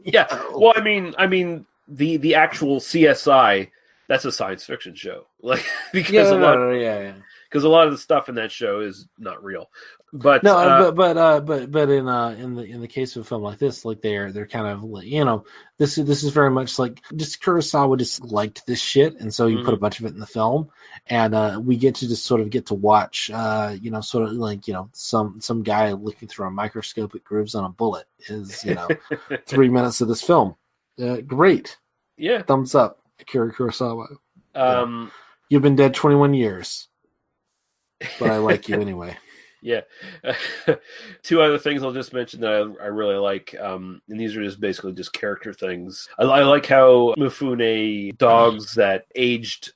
well, I mean the actual CSI, that's a science fiction show, like because a lot of the stuff in that show is not real. But but in the case of a film like this, like they're kind of this is very much like just Kurosawa just liked this shit, and so he put a bunch of it in the film, and we get to just sort of get to watch sort of like some guy looking through a microscope at grooves on a bullet is 3 minutes of this film. Great, thumbs up, Akira Kurosawa. You've been dead 21 years, but I like you anyway. Yeah. Two other things I'll just mention that I really like, and these are just basically just character things. I like how Mifune dogs that aged,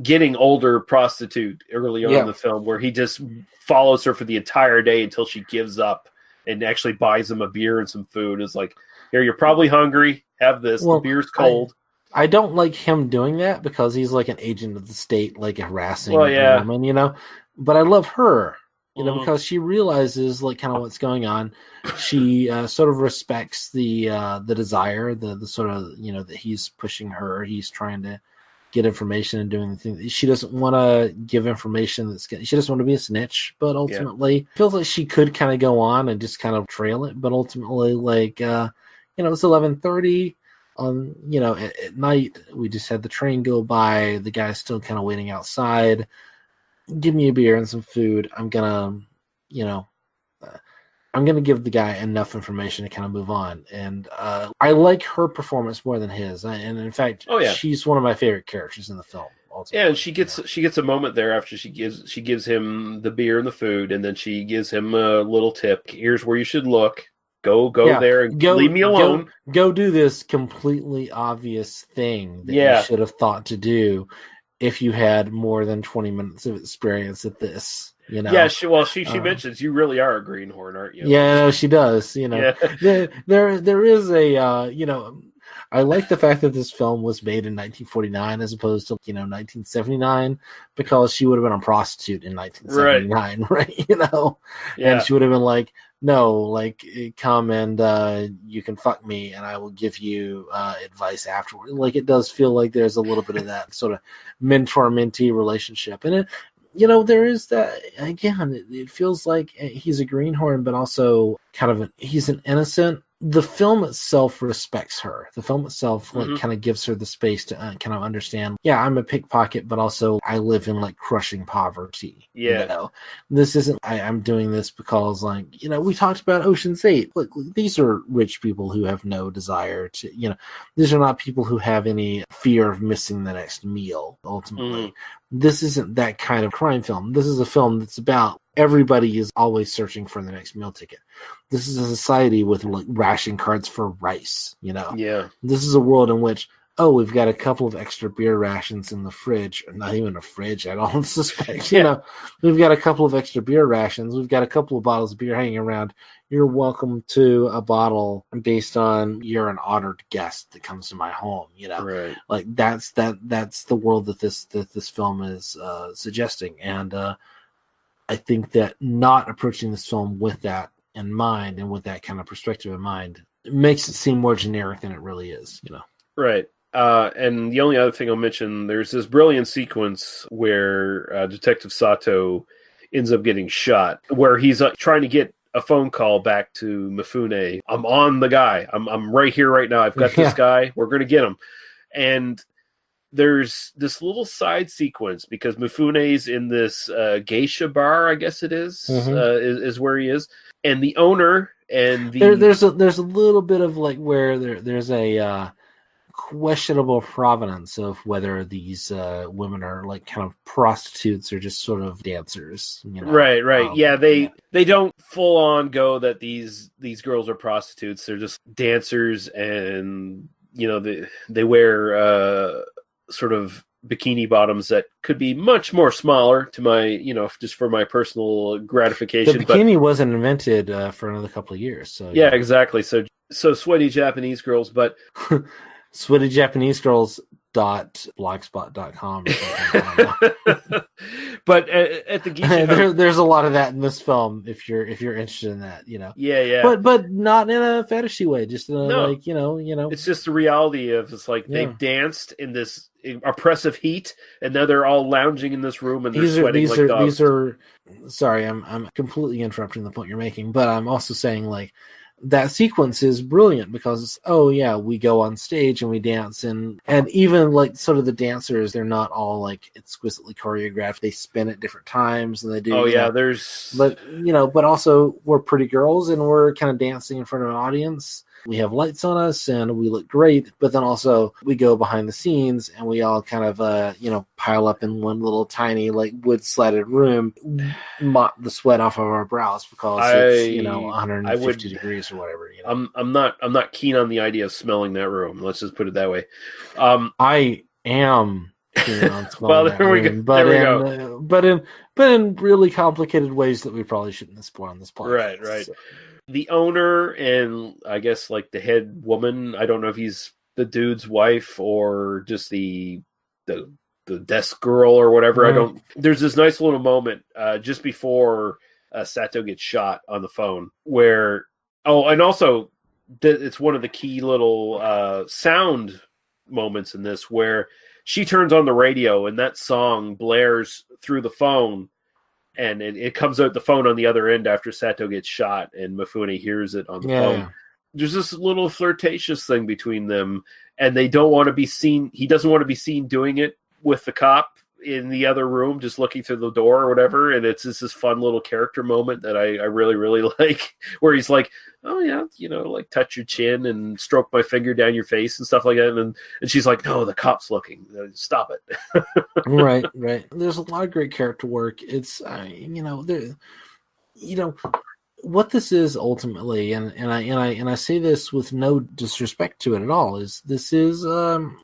getting older prostitute early on in the film, where he just follows her for the entire day until she gives up and actually buys him a beer and some food. It's like, here, you're probably hungry. Have this. The beer's cold. I don't like him doing that because he's like an agent of the state, like harassing a woman, But I love her. Because she realizes like kind of what's going on. She sort of respects the desire, the sort of that he's pushing her. He's trying to get information and doing the thing. She doesn't want to give information she doesn't want to be a snitch. But ultimately, feels like she could kind of go on and just kind of trail it. But ultimately, like it's 11:30. At night, we just had the train go by. The guy's still kind of waiting outside. Give me a beer and some food. I'm gonna give the guy enough information to kind of move on. And I like her performance more than his. And in fact, she's one of my favorite characters in the film. Ultimately. Yeah, and she gets a moment there after she gives him the beer and the food, and then she gives him a little tip. Here's where you should look. Go there and leave me alone. Go do this completely obvious thing that you should have thought to do if you had more than 20 minutes of experience at this, Yeah, she mentions you really are a greenhorn, aren't you? Yeah, no, she does. There is a I like the fact that this film was made in 1949 as opposed to 1979, because she would have been a prostitute in 1979, right? And she would have been like, no, like, come and you can fuck me and I will give you advice afterward. Like, it does feel like there's a little bit of that sort of mentor-mentee relationship. And there is that, again, it feels like he's a greenhorn, but also he's an innocent. The film itself respects her. The film itself kind of gives her the space to kind of understand, I'm a pickpocket, but also I live in like crushing poverty. Yeah. This isn't, I'm doing this because we talked about Ocean's 8. Look, these are rich people who have no desire to, these are not people who have any fear of missing the next meal, ultimately. This isn't that kind of crime film. This is a film that's about everybody is always searching for the next meal ticket. This is a society with like ration cards for rice, Yeah. This is a world in which, we've got a couple of extra beer rations in the fridge, or not even a fridge, I don't suspect. We've got a couple of extra beer rations. We've got a couple of bottles of beer hanging around. You're welcome to a bottle based on you're an honored guest that comes to my home. Right. Like that's the world that this film is suggesting, and I think that not approaching this film with that in mind and with that kind of perspective in mind, it makes it seem more generic than it really is. Right. And the only other thing I'll mention, there's this brilliant sequence where Detective Sato ends up getting shot, where he's trying to get a phone call back to Mifune. I'm on the guy. I'm right here right now. I've got this guy. We're going to get him. And there's this little side sequence because Mifune's in this geisha bar, I guess it is, is where he is. And the owner and there's a little bit of like where there's a questionable provenance of whether these women are like kind of prostitutes or just sort of dancers. Right. They don't full on go that these girls are prostitutes. They're just dancers, and they wear sort of bikini bottoms that could be much more smaller to my, just for my personal gratification. The bikini wasn't invented for another couple of years. So yeah, exactly. So So sweaty Japanese girls, but sweatyjapanesegirls.blogspot.com or something. I don't know. but at the geisha there's a lot of that in this film if you're interested in that, you know. Yeah. But not in a fetishy way, just in a like, you know. It's just the reality of it's like they've danced in this oppressive heat and now they're all lounging in this room and they're sweating like dogs. These are sorry, I'm completely interrupting the point you're making, but I'm also saying like that sequence is brilliant because we go on stage and we dance and even like sort of the dancers, they're not all like exquisitely choreographed. They spin at different times and they do. But also we're pretty girls and we're kind of dancing in front of an audience. We have lights on us and we look great, but then also we go behind the scenes and we all kind of, pile up in one little tiny like wood slatted room, mop the sweat off of our brows because it's 150 degrees or whatever. You know? I'm not keen on the idea of smelling that room. Let's just put it that way. I am keen on smelling well, there we go. But in really complicated ways that we probably shouldn't explore on this podcast. Right. So. The owner and I guess like the head woman, I don't know if he's the dude's wife or just the desk girl or whatever. Right. There's this nice little moment just before Sato gets shot on the phone where, and also it's one of the key little sound moments in this where she turns on the radio and that song blares through the phone. And it comes out the phone on the other end after Sato gets shot, and Mifune hears it on the phone. There's this little flirtatious thing between them, and they don't want to be seen. He doesn't want to be seen doing it with the cop in the other room, just looking through the door or whatever. And it's just this fun little character moment that I really, really like, where he's like, "Oh yeah, like touch your chin and stroke my finger down your face and stuff like that." And she's like, "No, the cop's looking. Stop it." Right. There's a lot of great character work. It's what this is ultimately, and I say this with no disrespect to it at all, is this is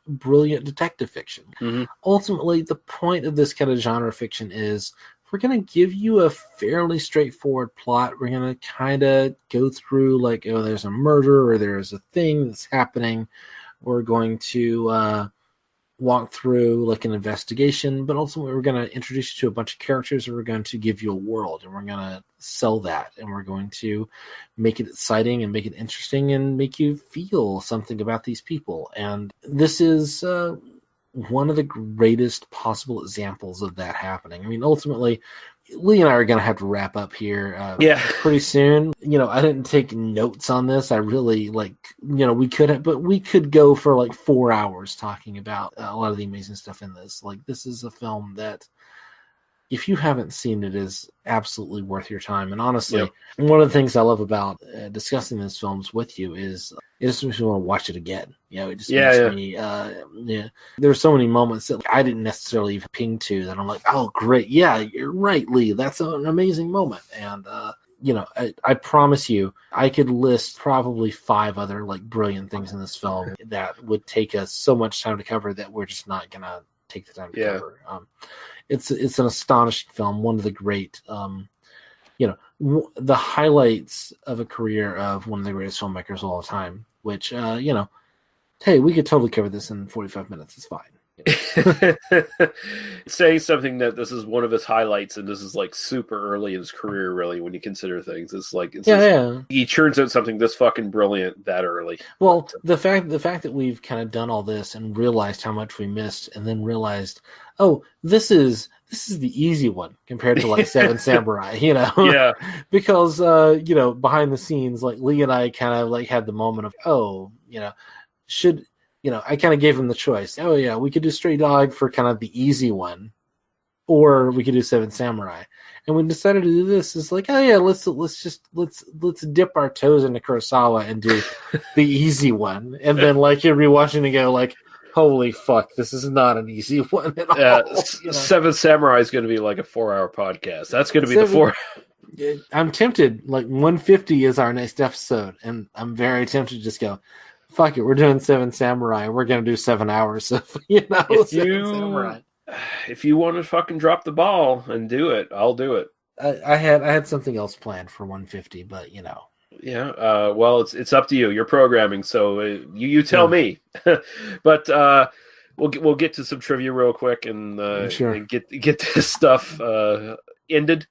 brilliant detective fiction. Mm-hmm. Ultimately, the point of this kind of genre fiction is we're going to give you a fairly straightforward plot. We're going to kind of go through like, there's a murder or there's a thing that's happening. We're going to walk through like an investigation, but ultimately we're going to introduce you to a bunch of characters and we're going to give you a world and we're going to sell that and we're going to make it exciting and make it interesting and make you feel something about these people. And this is one of the greatest possible examples of that happening. I mean, ultimately, Lee and I are going to have to wrap up here pretty soon. I didn't take notes on this. I really we could go for like 4 hours talking about a lot of the amazing stuff in this. Like, this is a film that if you haven't seen it, is absolutely worth your time. And honestly, one of the things I love about discussing these films with you is it just makes me want to watch it again. It just makes me, there's so many moments that I didn't necessarily even ping to that I'm like, oh, great. Yeah, you're right, Lee. That's an amazing moment. And, I promise you, I could list probably 5 other like brilliant things in this film that would take us so much time to cover that we're just not going to take the time to cover. It's an astonishing film. One of the great, the highlights of a career of one of the greatest filmmakers of all time, which, hey, we could totally cover this in 45 minutes. It's fine. Saying something that this is one of his highlights and this is like super early in his career, really, when you consider things. It's like, he churns out something this fucking brilliant that early. Well, the fact that we've kind of done all this and realized how much we missed and then realized, this is the easy one compared to like Seven Samurai, because behind the scenes, like Lee and I kind of like had the moment of, I kind of gave him the choice. We could do Stray Dog for kind of the easy one, or we could do Seven Samurai. And we decided to do this. It's like, let's dip our toes into Kurosawa and do the easy one. And then like you're rewatching and go like, holy fuck, this is not an easy one at all. Seven Samurai is going to be like a 4-hour podcast. That's going to be the 4. I'm tempted. Like 150 is our next episode, and I'm very tempted to just go, fuck it, we're doing Seven Samurai. We're going to do 7 hours of, Seven Samurai. If you want to fucking drop the ball and do it, I'll do it. I had something else planned for 150, but Yeah. Well, it's up to you. You're programming, so you tell me. But we'll get to some trivia real quick and get this stuff ended.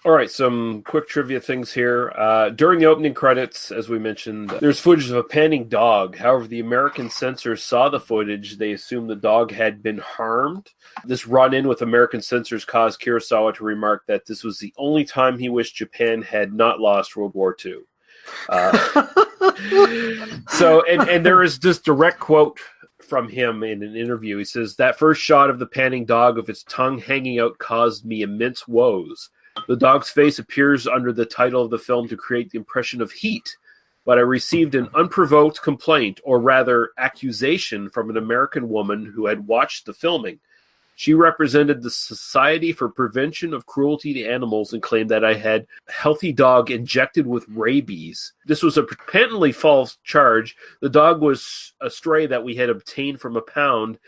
All right, some quick trivia things here. During the opening credits, as we mentioned, there's footage of a panting dog. However, the American censors saw the footage. They assumed the dog had been harmed. This run-in with American censors caused Kurosawa to remark that this was the only time he wished Japan had not lost World War II. So there is this direct quote from him in an interview. He says, "That first shot of the panting dog with its tongue hanging out caused me immense woes. The dog's face appears under the title of the film to create the impression of heat, but I received an unprovoked complaint, or rather accusation, from an American woman who had watched the filming. She represented the Society for Prevention of Cruelty to Animals and claimed that I had a healthy dog injected with rabies. This was a patently false charge. The dog was a stray that we had obtained from a pound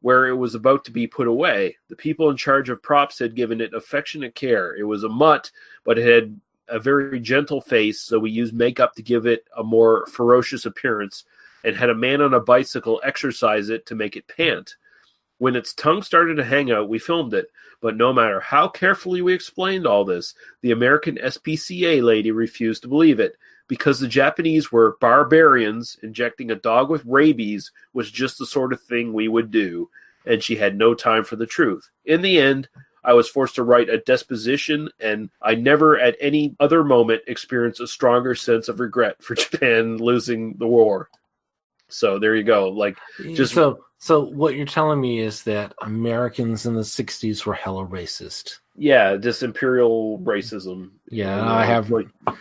where it was about to be put away. The people in charge of props had given it affectionate care. It was a mutt, but it had a very gentle face, so we used makeup to give it a more ferocious appearance and had a man on a bicycle exercise it to make it pant. When its tongue started to hang out, we filmed it. But no matter how carefully we explained all this, the American SPCA lady refused to believe it. Because the Japanese were barbarians, injecting a dog with rabies was just the sort of thing we would do, and she had no time for the truth. In the end, I was forced to write a disposition, and I never at any other moment experienced a stronger sense of regret for Japan losing the war." So there you go. So what you're telling me is that Americans in the 60s were hella racist. Yeah, just imperial racism. Yeah, I have.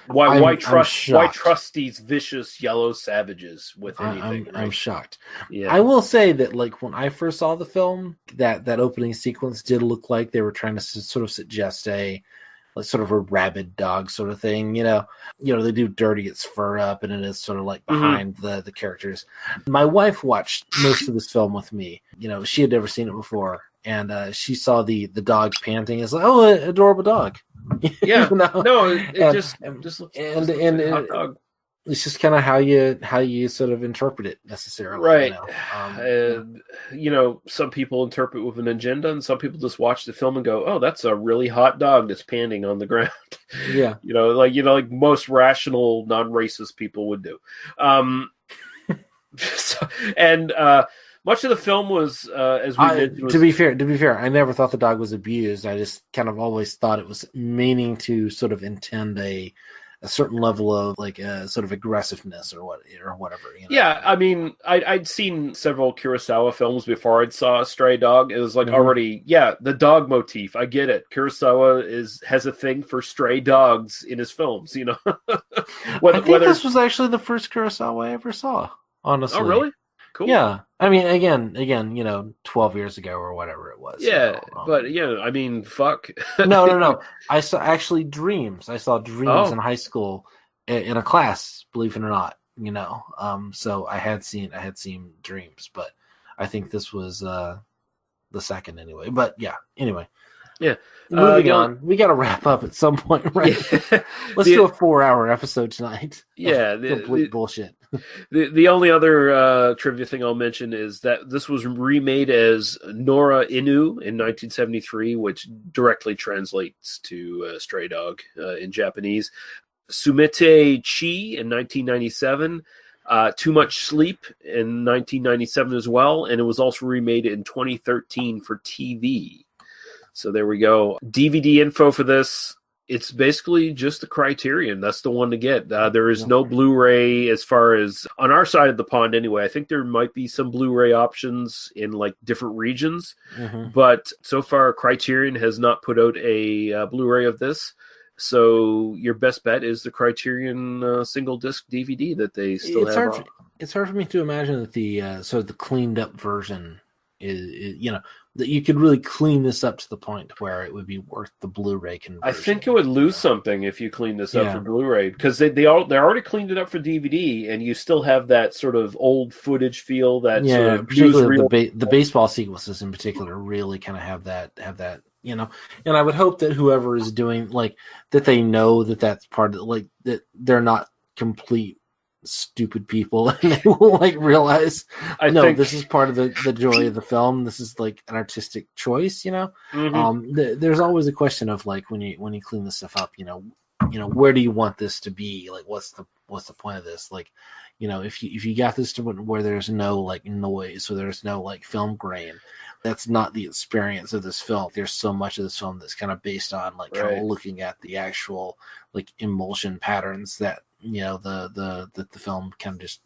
Why trust these vicious yellow savages with anything? I'm shocked. Yeah, I will say that, like, when I first saw the film, that opening sequence did look like they were trying to sort of suggest sort of a rabid dog sort of thing. You know, they do dirty its fur up, and it is sort of like behind the characters. My wife watched most of this film with me. You know, she had never seen it before. And she saw the dog panting. It's like, oh, an adorable dog. Yeah, it just looks and like a hot dog. It's just kind of how you sort of interpret it necessarily, right? And some people interpret with an agenda, and some people just watch the film and go, "Oh, that's a really hot dog that's panting on the ground." Yeah, like most rational, non-racist people would do. Much of the film was, as we mentioned, to be fair, I never thought the dog was abused. I just kind of always thought it was meaning to sort of intend a certain level of sort of aggressiveness or whatever. Yeah, I mean, I'd seen several Kurosawa films before I'd saw Stray Dog. It was already, the dog motif. I get it. Kurosawa has a thing for stray dogs in his films. I think this was actually the first Kurosawa I ever saw. Honestly. Oh, really? Cool. Yeah, I mean, again, 12 years ago or whatever it was. Yeah, but I mean, fuck. No. I saw Dreams. I saw Dreams in high school in a class. Believe it or not, So I had seen Dreams, but I think this was the second anyway. But yeah, anyway. Yeah. Moving on. We got to wrap up at some point, right? Yeah. Let's do a 4-hour episode tonight. Yeah. Complete bullshit. The only other trivia thing I'll mention is that this was remade as Nora Inu in 1973, which directly translates to Stray Dog in Japanese. Sumete Chi in 1997. Too Much Sleep in 1997 as well. And it was also remade in 2013 for TV. So there we go. DVD info for this. It's basically just the Criterion. That's the one to get. There is no Blu-ray as far as on our side of the pond anyway. I think there might be some Blu-ray options in different regions. But so far Criterion has not put out a Blu-ray of this. So your best bet is the Criterion single disc DVD that they still have. It's hard for me to imagine that the sort of the cleaned up version is that you could really clean this up to the point where it would be worth the Blu-ray conversion. I think it would lose something if you clean this up for Blu-ray, because they already cleaned it up for DVD, and you still have that sort of old footage feel. That sort of particularly the baseball sequences in particular really kind of have that. And I would hope that whoever is doing that, they know that that's part of that they're not complete stupid people, and they will realize this is part of the joy of the film. This is an artistic choice. There's always a question of when you clean this stuff up, where do you want this to be? What's the point of this? If you got this to where there's no noise, or there's no film grain, that's not the experience of this film. There's so much of this film that's kind of based on kind of looking at the actual emulsion patterns that the film kind of just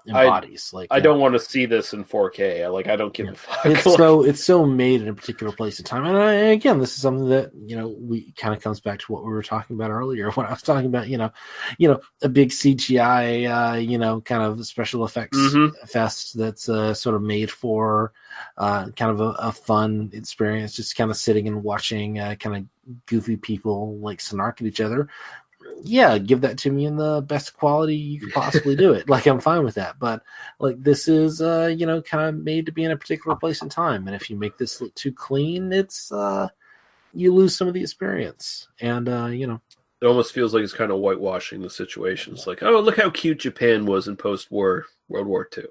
embodies. I don't want to see this in 4K. I don't give a fuck. It's so made in a particular place and time. And again, this is something that we kind of comes back to what we were talking about earlier when I was talking about a big CGI kind of special effects fest that's sort of made for kind of a fun experience, just kind of sitting and watching kind of goofy people snark at each other. Yeah, give that to me in the best quality you could possibly do it. I'm fine with that. But this is kind of made to be in a particular place and time. And if you make this look too clean, it's you lose some of the experience. And it almost feels like it's kind of whitewashing the situation. It's oh, look how cute Japan was in post-war World War II.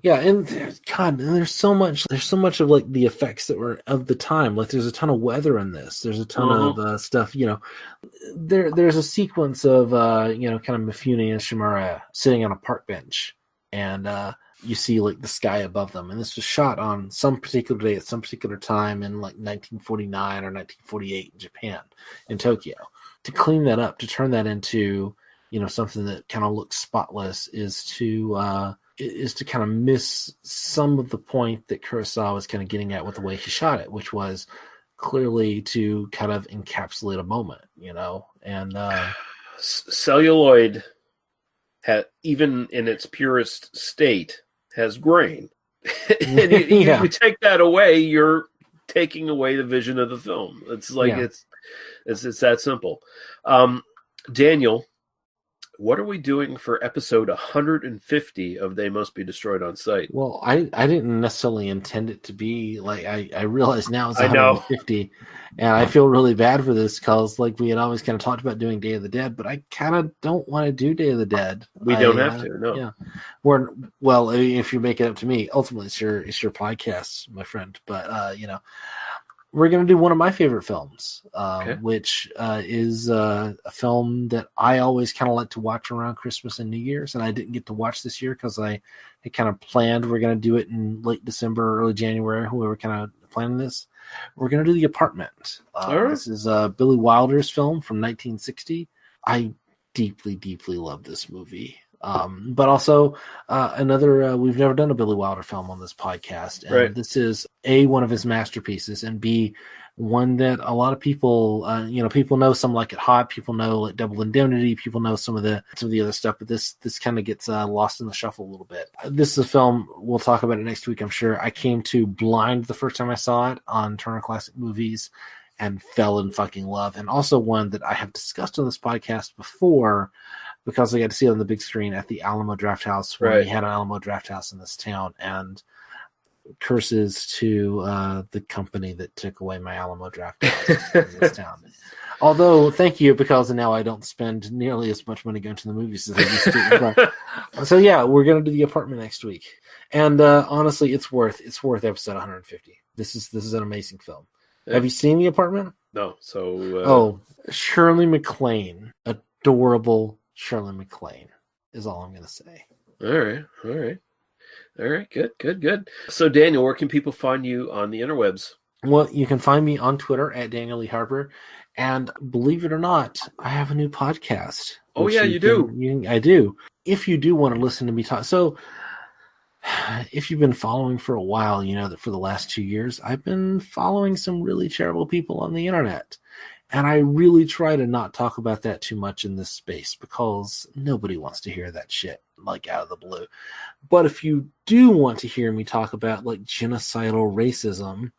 Yeah, and God, and there's so much of the effects that were of the time. There's a ton of weather in this. There's a ton of stuff. There's a sequence of kind of Mifune and Shimura sitting on a park bench, and you see the sky above them. And this was shot on some particular day at some particular time in 1949 or 1948 in Japan, in Tokyo. To clean that up, to turn that into something that kind of looks spotless, is to kind of miss some of the point that Kurosawa was kind of getting at with the way he shot it, which was clearly to kind of encapsulate a moment, and celluloid, even in its purest state, has grain. And you take that away, you're taking away the vision of the film. It's it's that simple. Daniel, what are we doing for episode 150 of They Must Be Destroyed on Sight? Well, I didn't necessarily intend it to be I realize now it's 150, and I feel really bad for this because we had always kind of talked about doing Day of the Dead, but I kind of don't want to do Day of the Dead. We don't have to, no. Yeah. If you make it up to me, ultimately it's your podcast, my friend. But we're going to do one of my favorite films, which is a film that I always kind of like to watch around Christmas and New Year's, and I didn't get to watch this year because I had kind of planned we're going to do it in late December, early January, when we were kind of planning this. We're going to do The Apartment. This is Billy Wilder's film from 1960. I deeply, deeply love this movie. But also another, we've never done a Billy Wilder film on this podcast. And this is A, one of his masterpieces, and B, one that a lot of people, people know. Some like it hot, people know Double Indemnity, people know some of the other stuff, but this kind of gets lost in the shuffle a little bit. This is a film, we'll talk about it next week, I'm sure. I came to blind the first time I saw it on Turner Classic Movies and fell in fucking love. And also one that I have discussed on this podcast before, because I got to see it on the big screen at the Alamo Drafthouse when we had an Alamo Drafthouse in this town, and curses to the company that took away my Alamo Drafthouse in this town. Although, thank you, because now I don't spend nearly as much money going to the movies as I used to. So yeah, we're going to do The Apartment next week, and honestly, it's worth episode 150. This is an amazing film. Have you seen The Apartment? No. So Shirley MacLaine, adorable Shirley MacLaine is all I'm going to say. All right. Good. So, Daniel, where can people find you on the interwebs? Well, you can find me on Twitter at Daniel Lee Harper. And believe it or not, I have a new podcast. Oh, yeah, you do. I do. If you do want to listen to me talk. So, if you've been following for a while, you know that for the last 2 years, I've been following some really terrible people on the internet. And I really try to not talk about that too much in this space because nobody wants to hear that shit. like out of the blue. But if you do want to hear me talk about like genocidal racism,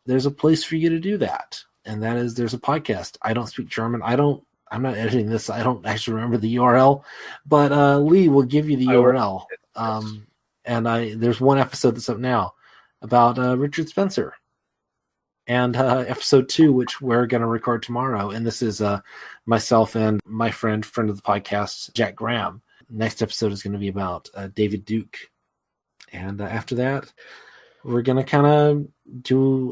there's a place for you to do that. And that is, there's a podcast. I don't speak German. I'm not editing this. I don't actually remember the URL, but Lee will give you the URL. There's one episode that's up now about Richard Spencer, and episode 2, which we're going to record tomorrow. And this is myself and my friend of the podcast, Jack Graham. Next episode is going to be about David Duke. And after that, we're going to kind of do,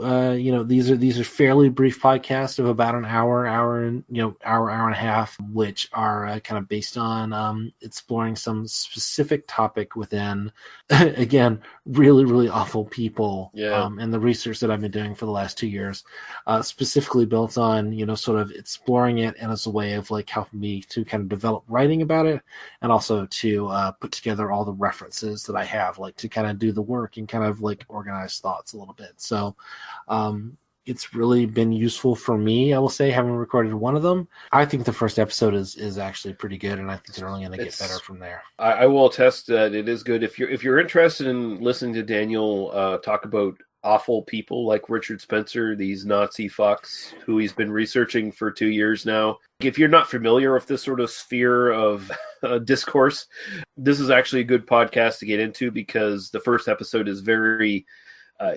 these are fairly brief podcasts of about an hour and a half, which are kind of based on exploring some specific topic within, again, really, really awful people. And the research that I've been doing for the last 2 years, specifically built on, sort of exploring it and as a way of like helping me to kind of develop writing about it, and also to put together all the references that I have, like to kind of do the work and kind of like organize thoughts a little bit. So it's really been useful for me, I will say, having recorded one of them. I think the first episode is actually pretty good, and I think they're only going to get better from there. I will attest that it is good. If you're interested in listening to Daniel talk about awful people like Richard Spencer, these Nazi fucks who he's been researching for 2 years now. If you're not familiar with this sort of sphere of discourse, this is actually a good podcast to get into, because the first episode is very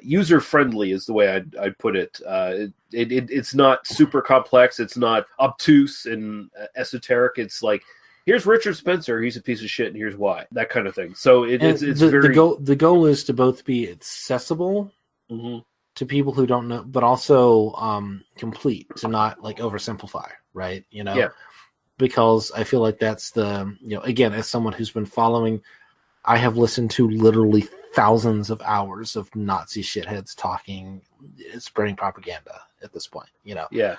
user-friendly is the way I'd put it. It's not super complex. It's not obtuse and esoteric. It's like, here's Richard Spencer. He's a piece of shit, and here's why. That kind of thing. So it's very... The goal is to both be accessible to people who don't know, but also complete, to not like oversimplify, right? Because I feel like that's the, again, as someone who's been following, I have listened to literally thousands of hours of Nazi shitheads talking, spreading propaganda at this point, Yeah.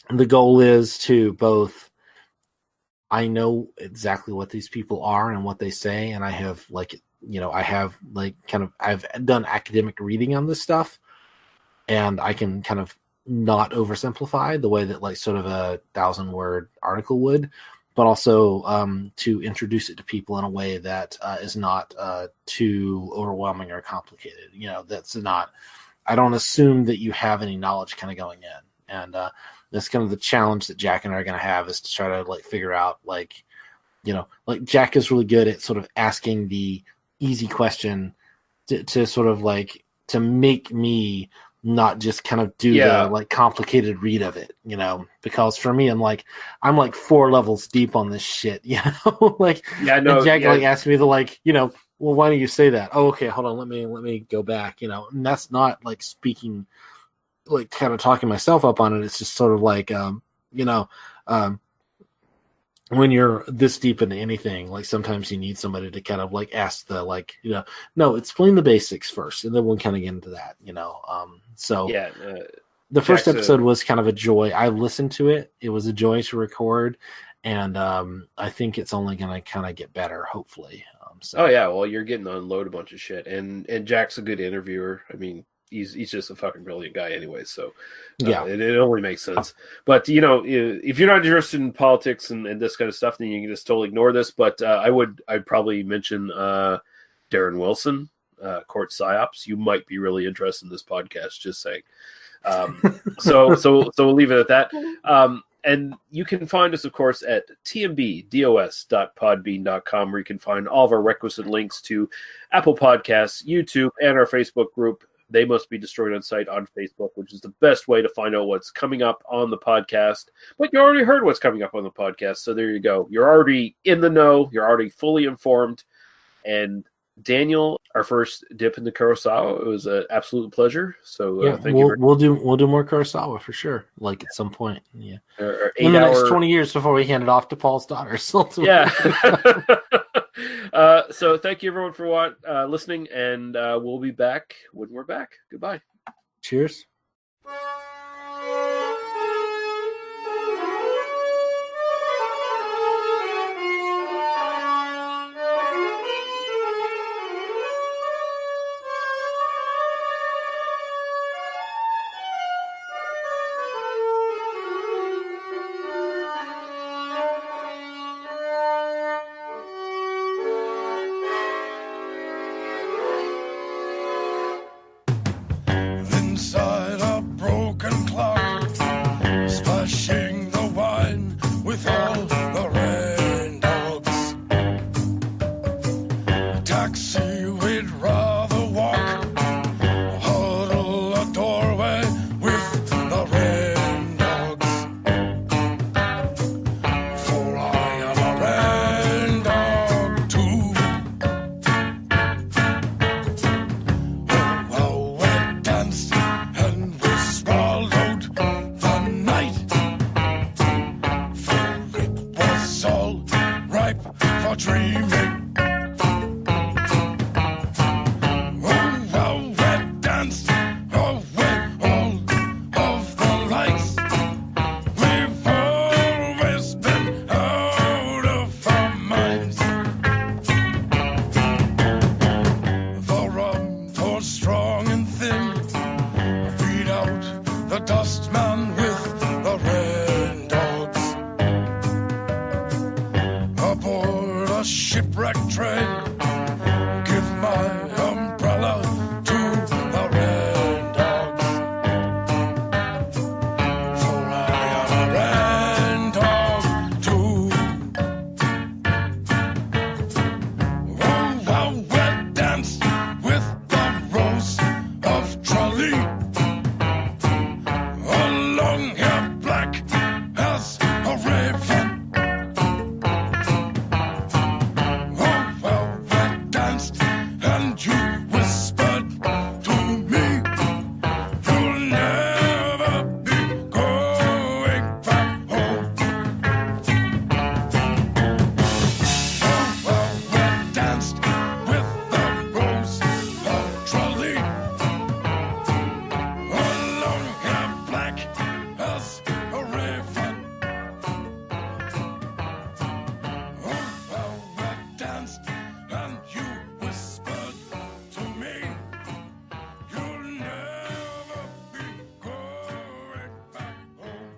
The goal is to both, I know exactly what these people are and what they say, and I have I've done academic reading on this stuff, and I can kind of not oversimplify the way that like sort of a 1,000-word article would, but also to introduce it to people in a way that is not too overwhelming or complicated. That's not, I don't assume that you have any knowledge kind of going in. And that's kind of the challenge that Jack and I are going to have, is to try to like figure out like Jack is really good at sort of asking the easy question to sort of like, to make me not just kind of do the like complicated read of it, because for me, I'm like 4 levels deep on this shit, like, and Jack like asked me to like, well, why do you say that? Oh, okay, hold on, let me go back, and that's not like speaking, like kind of talking myself up on it. It's just sort of like, when you're this deep into anything, like sometimes you need somebody to kind of like ask the like, no, explain the basics first, and then we'll kind of get into that, the first episode was kind of a joy. I listened to it. It was a joy to record, and I think it's only going to kind of get better, hopefully. Oh yeah, well, you're getting to unload a bunch of shit, and Jack's a good interviewer. I mean, he's just a fucking brilliant guy anyway, so it only makes sense. But if you're not interested in politics and this kind of stuff, then you can just totally ignore this. But I'd probably mention Darren Wilson, Court Psyops. You might be really interested in this podcast, just saying. So we'll leave it at that. And you can find us, of course, at tmbdos.podbean.com, where you can find all of our requisite links to Apple Podcasts, YouTube, and our Facebook group, They Must Be Destroyed on Sight, on Facebook, which is the best way to find out what's coming up on the podcast. But you already heard what's coming up on the podcast, so there you go. You're already in the know. You're already fully informed. And Daniel, our first dip into Kurosawa, it was an absolute pleasure. So thank you. We'll do more Kurosawa for sure, like at some point. Yeah, in the next 20 years before we hand it off to Paul's daughter. So thank you everyone for listening, and we'll be back when we're back. Goodbye. Cheers. man with the red dogs aboard a shipwrecked train. Give my umbrella to the red dogs, for I am a red dog too. Oh, how we danced with the rose of Trolley, a long hair black as a raven. Oh, how we danced, and you whispered to me, you'll never be going back home. Oh, how we danced with the rose of Trolley, a long hair black as a raven. Oh, how we danced, and you whispered to me, you'll never be going back home.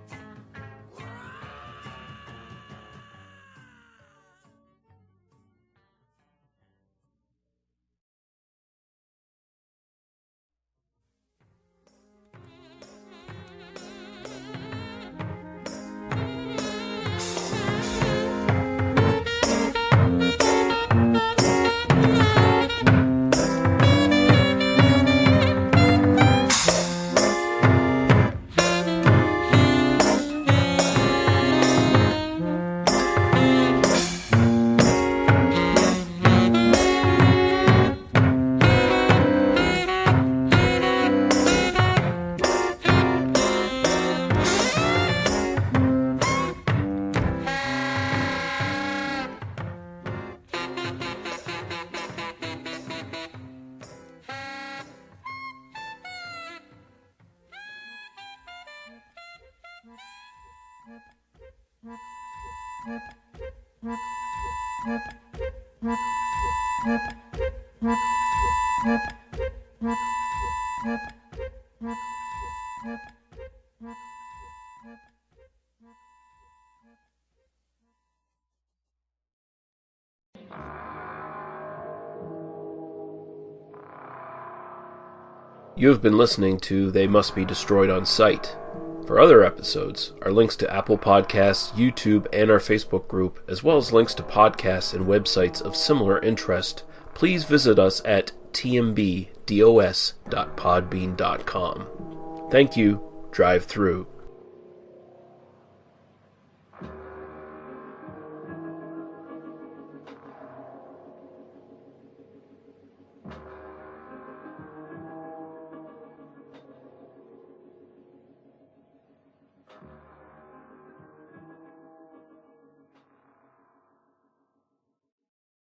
You have been listening to They Must Be Destroyed on Sight. For other episodes, our links to Apple Podcasts, YouTube, and our Facebook group, as well as links to podcasts and websites of similar interest, please visit us at tmbdos.podbean.com. Thank you. Drive through.